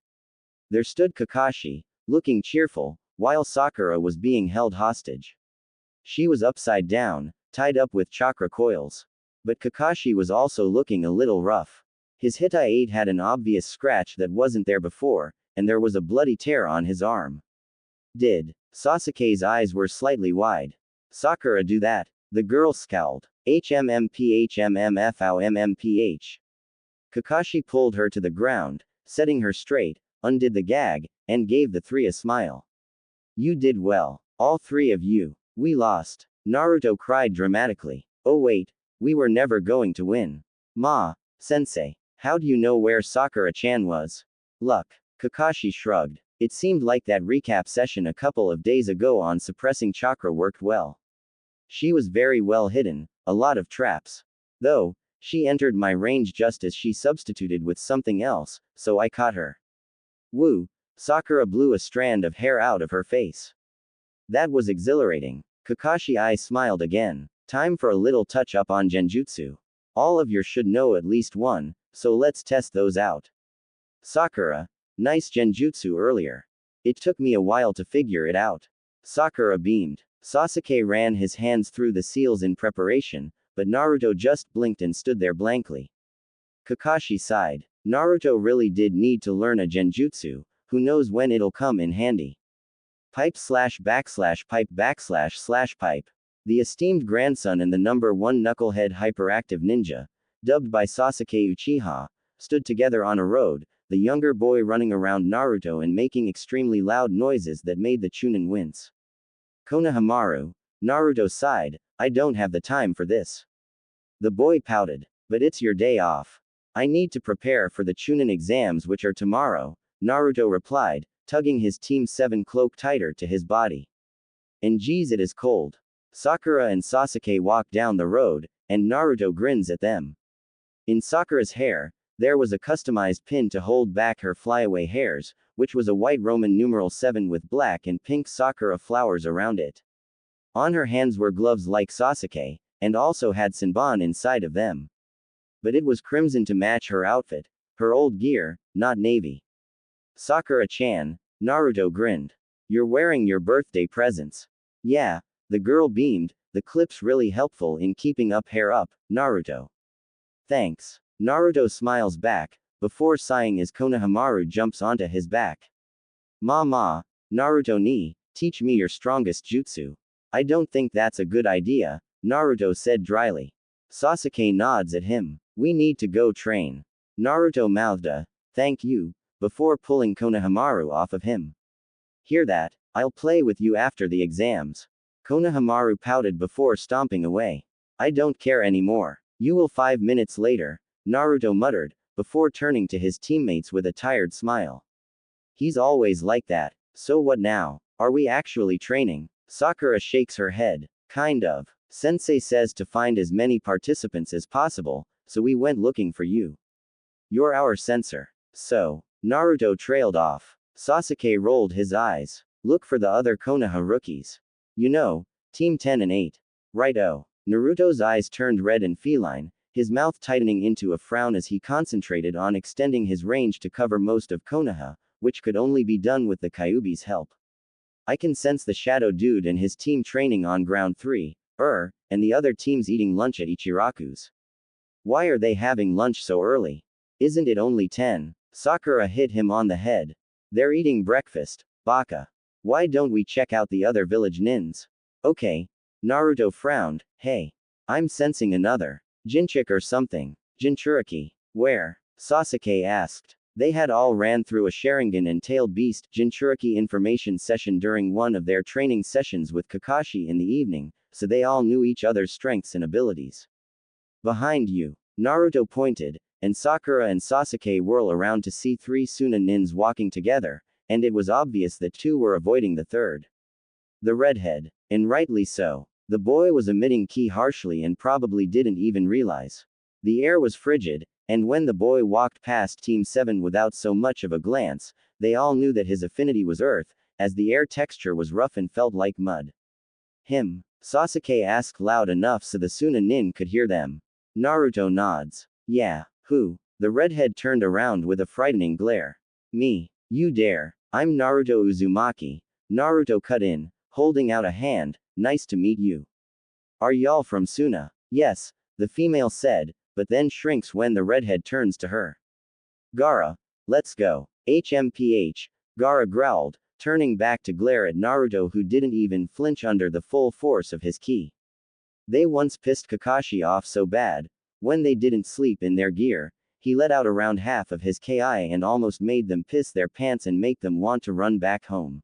There stood Kakashi, looking cheerful, while Sakura was being held hostage. She was upside down, tied up with chakra coils. But Kakashi was also looking a little rough. His Hittite had an obvious scratch that wasn't there before, and there was a bloody tear on his arm. Did Sasuke's eyes were slightly wide. Sakura do that? The girl scowled. HMMPH. Kakashi pulled her to the ground, setting her straight, undid the gag, and gave the three a smile. You did well. All three of you. We lost. Naruto cried dramatically. Oh wait, we were never going to win. Sensei, how do you know where Sakura-chan was? Luck. Kakashi shrugged. It seemed like that recap session a couple of days ago on suppressing chakra worked well. She was very well hidden, a lot of traps. Though, she entered my range just as she substituted with something else, so I caught her. Woo! Sakura blew a strand of hair out of her face. That was exhilarating. Kakashi I smiled again. Time for a little touch up on genjutsu. All of you should know at least one, so let's test those out. Sakura, nice genjutsu earlier. It took me a while to figure it out. Sakura beamed. Sasuke ran his hands through the seals in preparation, but Naruto just blinked and stood there blankly. Kakashi sighed. Naruto really did need to learn a genjutsu, who knows when it'll come in handy. Pipe /pipe /pipe. The esteemed grandson and the #1 knucklehead hyperactive ninja, dubbed by Sasuke Uchiha, stood together on a road, the younger boy running around Naruto and making extremely loud noises that made the Chunin wince. Konohamaru, Naruto sighed, I don't have the time for this. The boy pouted. But it's your day off. I need to prepare for the Chunin exams which are tomorrow, Naruto replied, tugging his Team 7 cloak tighter to his body. And geez it is cold. Sakura and Sasuke walk down the road, and Naruto grins at them. In Sakura's hair, there was a customized pin to hold back her flyaway hairs, which was a white Roman numeral 7 with black and pink sakura flowers around it. On her hands were gloves like Sasuke, and also had Senbon inside of them. But it was crimson to match her outfit, her old gear, not navy. Sakura-chan, Naruto grinned. You're wearing your birthday presents. Yeah, the girl beamed, the clip's really helpful in keeping up hair up, Naruto. Thanks. Naruto smiles back, before sighing as Konohamaru jumps onto his back. Naruto ni, teach me your strongest jutsu. I don't think that's a good idea, Naruto said dryly. Sasuke nods at him. We need to go train. Naruto mouthed a, thank you, before pulling Konohamaru off of him. Hear that? I'll play with you after the exams. Konohamaru pouted before stomping away. I don't care anymore. You will 5 minutes later, Naruto muttered, before turning to his teammates with a tired smile. He's always like that. So what now? Are we actually training? Sakura shakes her head. Kind of. Sensei says to find as many participants as possible, so we went looking for you. You're our censor. So, Naruto trailed off. Sasuke rolled his eyes. Look for the other Konoha rookies. You know, Team 10 and 8. Right-o. Naruto's eyes turned red and feline, his mouth tightening into a frown as he concentrated on extending his range to cover most of Konoha, which could only be done with the Kyuubi's help. I can sense the Shadow Dude and his team training on ground 3, and the other teams eating lunch at Ichiraku's. Why are they having lunch so early? Isn't it only 10? Sakura hit him on the head. They're eating breakfast, baka. Why don't we check out the other village nins? Okay. Naruto frowned. Hey. I'm sensing another Jinchuriki or something. Jinchuriki. Where? Sasuke asked. They had all ran through a Sharingan and Tailed Beast Jinchuriki information session during one of their training sessions with Kakashi in the evening, so they all knew each other's strengths and abilities. Behind you. Naruto pointed, and Sakura and Sasuke whirl around to see 3 Suna nins walking together, and it was obvious that 2 were avoiding the third. The redhead. And rightly so. The boy was emitting ki harshly and probably didn't even realize. The air was frigid, and when the boy walked past Team 7 without so much of a glance, they all knew that his affinity was earth, as the air texture was rough and felt like mud. Him? Sasuke asked loud enough so the Suna nin could hear them. Naruto nods. Yeah, who? The redhead turned around with a frightening glare. Me. You dare. I'm Naruto Uzumaki. Naruto cut in, holding out a hand. Nice to meet you. Are y'all from Suna? Yes, the female said, but then shrinks when the redhead turns to her. Gaara, let's go. HMPH, Gaara growled, turning back to glare at Naruto, who didn't even flinch under the full force of his ki. They once pissed Kakashi off so bad, when they didn't sleep in their gear, he let out around half of his ki and almost made them piss their pants and make them want to run back home.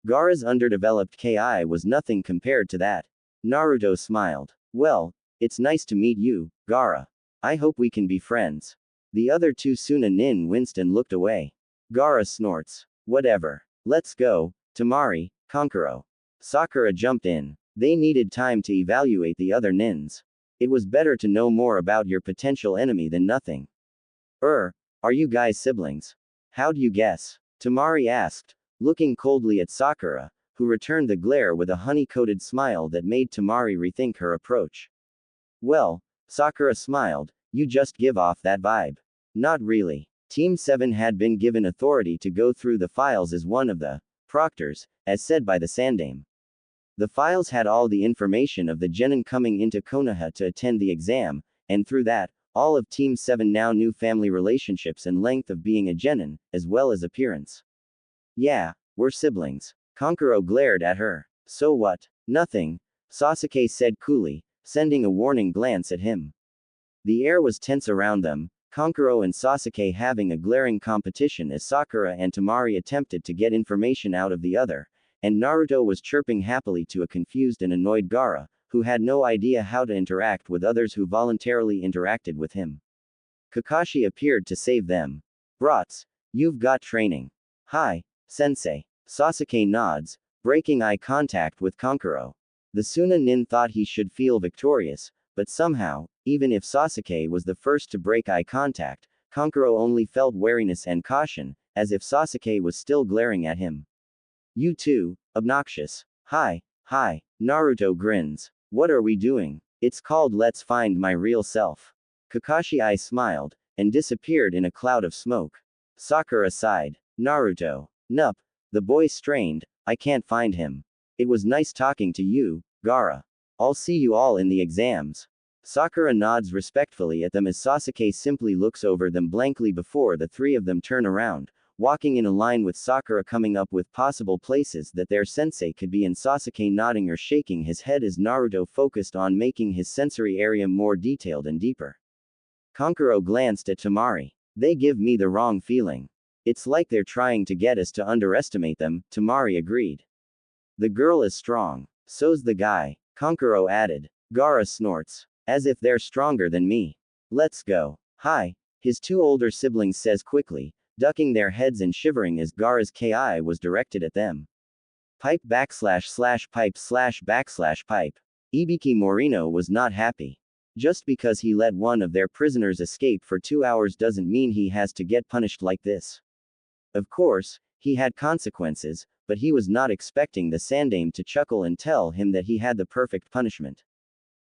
Gaara's underdeveloped ki was nothing compared to that. Naruto smiled. Well, it's nice to meet you, Gaara. I hope we can be friends. The other two Sunanin winced and looked away. Gaara snorts. Whatever. Let's go, Temari, Kankuro. Sakura jumped in. They needed time to evaluate the other nins. It was better to know more about your potential enemy than nothing. Are you guys siblings? How'd you guess? Temari asked, looking coldly at Sakura, who returned the glare with a honey-coated smile that made Temari rethink her approach. Well, Sakura smiled, you just give off that vibe. Not really. Team 7 had been given authority to go through the files as one of the proctors, as said by the Sandame. The files had all the information of the genin coming into Konoha to attend the exam, and through that, all of Team 7 now knew family relationships and length of being a genin, as well as appearance. Yeah, we're siblings. Kankuro glared at her. So what? Nothing, Sasuke said coolly, sending a warning glance at him. The air was tense around them, Kankuro and Sasuke having a glaring competition as Sakura and Temari attempted to get information out of the other, and Naruto was chirping happily to a confused and annoyed Gaara, who had no idea how to interact with others who voluntarily interacted with him. Kakashi appeared to save them. Brats, you've got training. Hi, sensei. Sasuke nods, breaking eye contact with Kankuro. The Sunanin thought he should feel victorious, but somehow, even if Sasuke was the first to break eye contact, Kankuro only felt wariness and caution, as if Sasuke was still glaring at him. You too, obnoxious. Hi, Naruto grins. What are we doing? It's called Let's Find My Real Self. Kakashi smiled, and disappeared in a cloud of smoke. Sakura sighed. Naruto. Nup. The boy strained, I can't find him. It was nice talking to you, Gaara. I'll see you all in the exams. Sakura nods respectfully at them as Sasuke simply looks over them blankly before the three of them turn around, walking in a line with Sakura, coming up with possible places that their sensei could be, and Sasuke nodding or shaking his head as Naruto focused on making his sensory area more detailed and deeper. Kankuro glanced at Temari. They give me the wrong feeling. It's like they're trying to get us to underestimate them, Temari agreed. The girl is strong. So's the guy, Kankuro added. Gaara snorts. As if they're stronger than me. Let's go. Hi, his two older siblings says quickly, ducking their heads and shivering as Gaara's ki was directed at them. Pipe / pipe / pipe. Ibiki Morino was not happy. Just because he let one of their prisoners escape for 2 hours doesn't mean he has to get punished like this. Of course, he had consequences, but he was not expecting the Sandame to chuckle and tell him that he had the perfect punishment.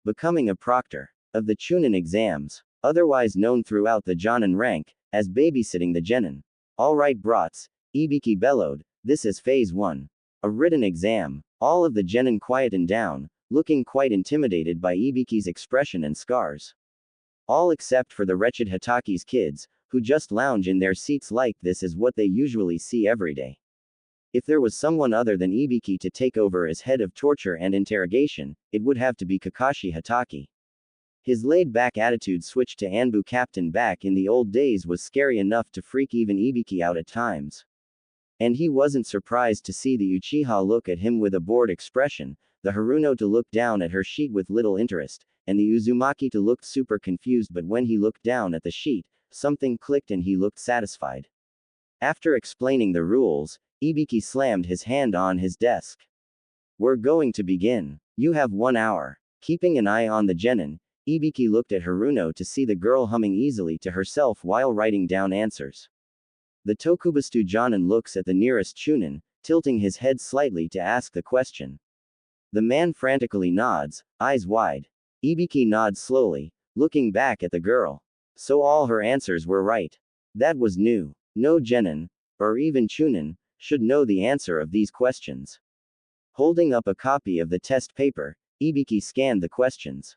Becoming a proctor of the Chunin exams, otherwise known throughout the Jonin rank as babysitting the genin. Alright brats, Ibiki bellowed, this is phase 1. A written exam. All of the genin quietened down, looking quite intimidated by Ibiki's expression and scars. All except for the wretched Hitaki's kids, who just lounge in their seats like this is what they usually see every day. If there was someone other than Ibiki to take over as head of torture and interrogation, it would have to be Kakashi Hitaki. His laid-back attitude switched to Anbu captain back in the old days was scary enough to freak even Ibiki out at times. And he wasn't surprised to see the Uchiha look at him with a bored expression, the Haruno to look down at her sheet with little interest, and the Uzumaki to look super confused, but when he looked down at the sheet, something clicked and he looked satisfied. After explaining the rules, Ibiki slammed his hand on his desk. We're going to begin. You have 1 hour. Keeping an eye on the genin, Ibiki looked at Haruno to see the girl humming easily to herself while writing down answers. The Tokubastu Jonin looks at the nearest Chunin, tilting his head slightly to ask the question. The man frantically nods, eyes wide. Ibiki nods slowly, looking back at the girl. So all her answers were right. That was new. No genin, or even Chunin, should know the answer of these questions. Holding up a copy of the test paper, Ibiki scanned the questions.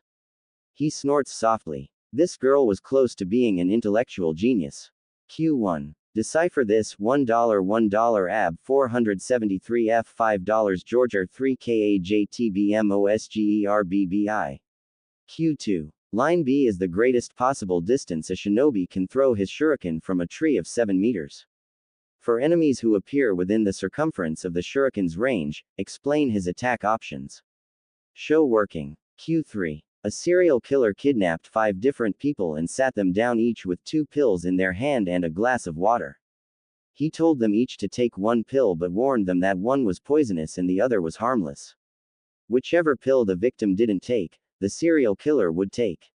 He snorts softly. This girl was close to being an intellectual genius. Q1. Decipher this $1 AB 473 F $5 Georgia 3 KAJTBMOSGERBBI. Q2. Line B is the greatest possible distance a shinobi can throw his shuriken from a tree of 7 meters. For enemies who appear within the circumference of the shuriken's range, explain his attack options. Show working. Q3. A serial killer kidnapped 5 different people and sat them down each with 2 pills in their hand and a glass of water. He told them each to take 1 pill but warned them that one was poisonous and the other was harmless. Whichever pill the victim didn't take, the serial killer would take.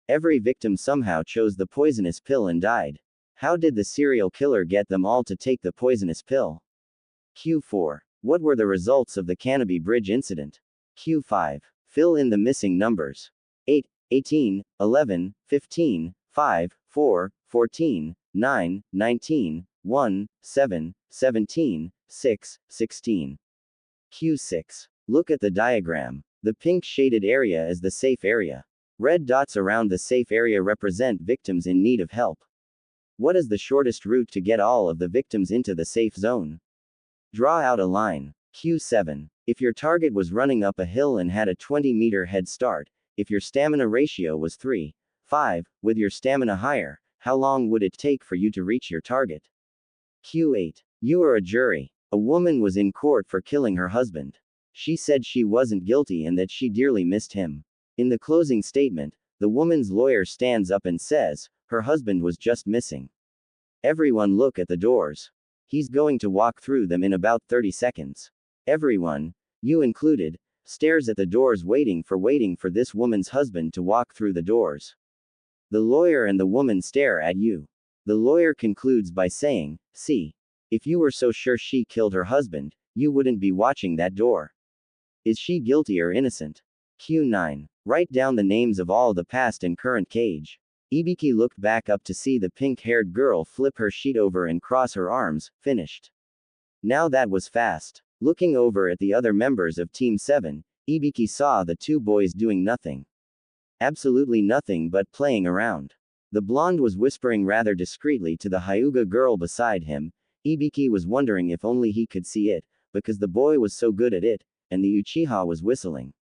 Every victim somehow chose the poisonous pill and died. How did the serial killer get them all to take the poisonous pill? Q4. What were the results of the Canopy Bridge incident? Q5. Fill in the missing numbers. 8, 18, 11, 15, 5, 4, 14, 9, 19, 1, 7, 17, 6, 16. Q6. Look at the diagram. The pink shaded area is the safe area. Red dots around the safe area represent victims in need of help. What is the shortest route to get all of the victims into the safe zone? Draw out a line. Q7. If your target was running up a hill and had a 20-meter head start, if your stamina ratio was 3, 5, with your stamina higher, how long would it take for you to reach your target? Q8. You are a jury. A woman was in court for killing her husband. She said she wasn't guilty and that she dearly missed him. In the closing statement, the woman's lawyer stands up and says, her husband was just missing. Everyone look at the doors. He's going to walk through them in about 30 seconds. Everyone, you included, stares at the doors waiting for this woman's husband to walk through the doors. The lawyer and the woman stare at you. The lawyer concludes by saying, see, if you were so sure she killed her husband, you wouldn't be watching that door. Is she guilty or innocent? Q9. Write down the names of all the past and current Kage. Ibiki looked back up to see the pink-haired girl flip her sheet over and cross her arms. Finished. Now that was fast. Looking over at the other members of Team 7, Ibiki saw the 2 boys doing nothing. Absolutely nothing but playing around. The blonde was whispering rather discreetly to the Hyuga girl beside him. Ibiki was wondering if only he could see it, because the boy was so good at it, and the Uchiha was whistling.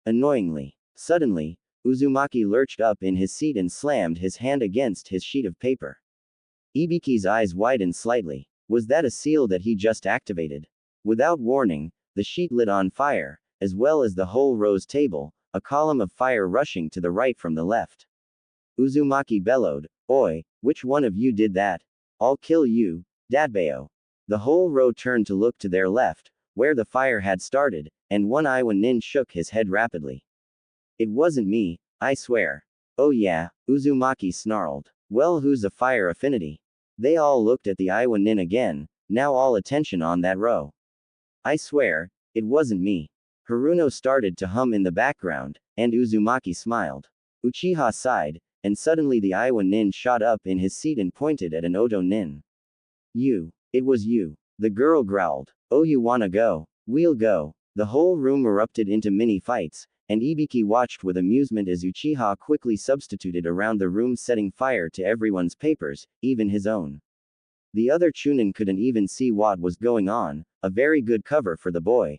Annoyingly. Suddenly, Uzumaki lurched up in his seat and slammed his hand against his sheet of paper. Ibiki's eyes widened slightly. Was that a seal that he just activated? Without warning, the sheet lit on fire, as well as the whole rose table, a column of fire rushing to the right from the left. Uzumaki bellowed, "Oi, which one of you did that? I'll kill you, Dadbeo." The whole row turned to look to their left, where the fire had started, and one Iwanin shook his head rapidly. "It wasn't me, I swear." "Oh yeah," Uzumaki snarled. "Well, who's a fire affinity?" They all looked at the Iwanin again, now all attention on that row. "I swear, it wasn't me." Haruno started to hum in the background, and Uzumaki smiled. Uchiha sighed, and suddenly the Iowa nin shot up in his seat and pointed at an Oto nin. "You. It was you." The girl growled. "Oh, you wanna go? We'll go." The whole room erupted into mini fights, and Ibiki watched with amusement as Uchiha quickly substituted around the room, setting fire to everyone's papers, even his own. The other Chunin couldn't even see what was going on, a very good cover for the boy.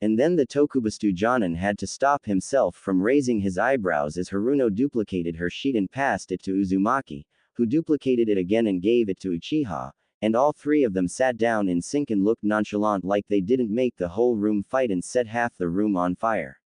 And then the Tokubastu Jonin had to stop himself from raising his eyebrows as Haruno duplicated her sheet and passed it to Uzumaki, who duplicated it again and gave it to Uchiha, and all 3 of them sat down in sync and looked nonchalant like they didn't make the whole room fight and set half the room on fire.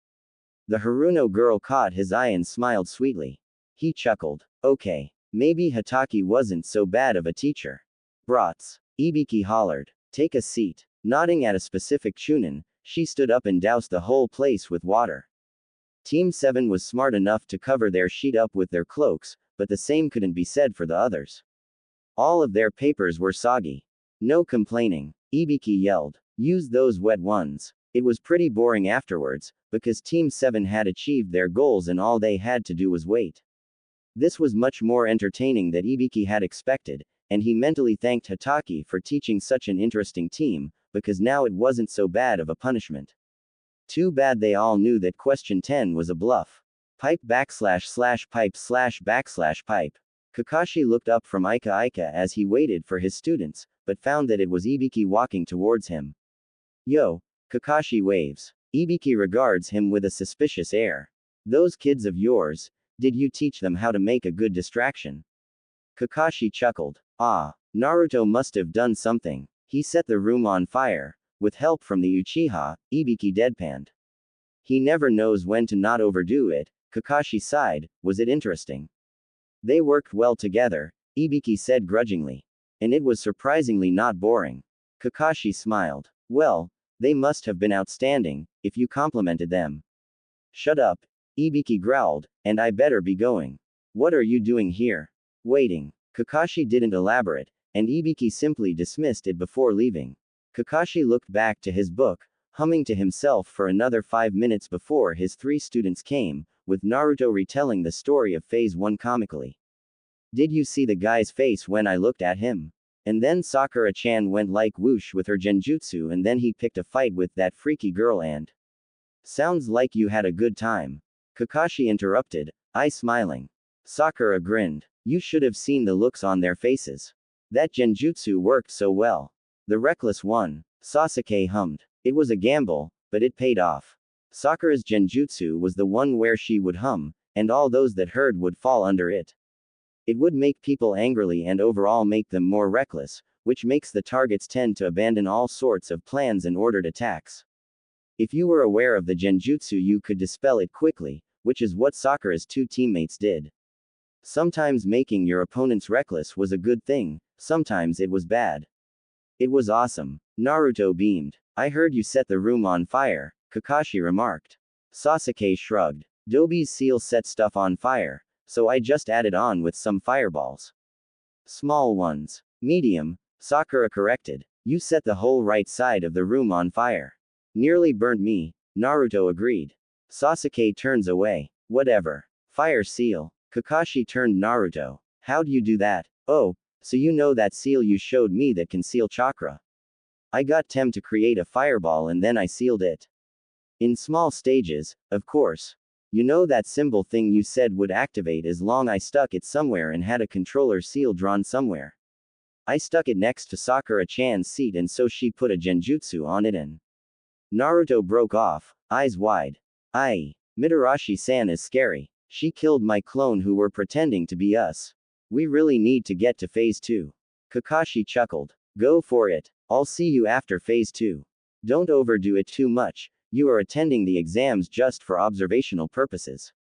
The Haruno girl caught his eye and smiled sweetly. He chuckled. Okay, maybe Hataki wasn't so bad of a teacher. Brats. Ibiki hollered. Take a seat. Nodding at a specific Chunin, she stood up and doused the whole place with water. Team 7 was smart enough to cover their sheet up with their cloaks, but the same couldn't be said for the others. All of their papers were soggy. No complaining. Ibiki yelled. Use those wet ones. It was pretty boring afterwards, because Team 7 had achieved their goals and all they had to do was wait. This was much more entertaining than Ibiki had expected, and he mentally thanked Hataki for teaching such an interesting team, because now it wasn't so bad of a punishment. Too bad they all knew that question 10 was a bluff. Pipe backslash slash pipe slash backslash pipe. Kakashi looked up from Ika Ika as he waited for his students, but found that it was Ibiki walking towards him. Yo, Kakashi waves. Ibiki regards him with a suspicious air. Those kids of yours, did you teach them how to make a good distraction? Kakashi chuckled. Ah, Naruto must have done something. He set the room on fire. With help from the Uchiha, Ibiki deadpanned. He never knows when to not overdo it, Kakashi sighed. Was it interesting? They worked well together, Ibiki said grudgingly. And it was surprisingly not boring. Kakashi smiled. Well, they must have been outstanding, if you complimented them. Shut up, Ibiki growled, and I better be going. What are you doing here? Waiting. Kakashi didn't elaborate, and Ibiki simply dismissed it before leaving. Kakashi looked back to his book, humming to himself for another 5 minutes before his 3 students came, with Naruto retelling the story of Phase 1 comically. Did you see the guy's face when I looked at him? And then Sakura-chan went like whoosh with her genjutsu and then he picked a fight with that freaky girl and... Sounds like you had a good time. Kakashi interrupted, I smiling. Sakura grinned. You should have seen the looks on their faces. That genjutsu worked so well. The reckless one, Sasuke hummed. It was a gamble, but it paid off. Sakura's genjutsu was the one where she would hum, and all those that heard would fall under it. It would make people angrily and overall make them more reckless, which makes the targets tend to abandon all sorts of plans and ordered attacks. If you were aware of the genjutsu you could dispel it quickly, which is what Sakura's 2 teammates did. Sometimes making your opponents reckless was a good thing, sometimes it was bad. It was awesome. Naruto beamed. I heard you set the room on fire, Kakashi remarked. Sasuke shrugged. Dobi's seal set stuff on fire, so I just added on with some fireballs. Small ones. Medium, Sakura corrected. You set the whole right side of the room on fire. Nearly burnt me, Naruto agreed. Sasuke turns away. Whatever. Fire seal. Kakashi turned Naruto. How'd you do that? Oh, so you know that seal you showed me that can seal chakra. I got Tem to create a fireball and then I sealed it. In small stages, of course. You know that symbol thing you said would activate as long I stuck it somewhere and had a controller seal drawn somewhere. I stuck it next to Sakura-chan's seat and so she put a genjutsu on it and... Naruto broke off, eyes wide. Aye. Mitarashi-san is scary. She killed my clone who were pretending to be us. We really need to get to Phase 2. Kakashi chuckled. Go for it. I'll see you after Phase 2. Don't overdo it too much, you are attending the exams just for observational purposes.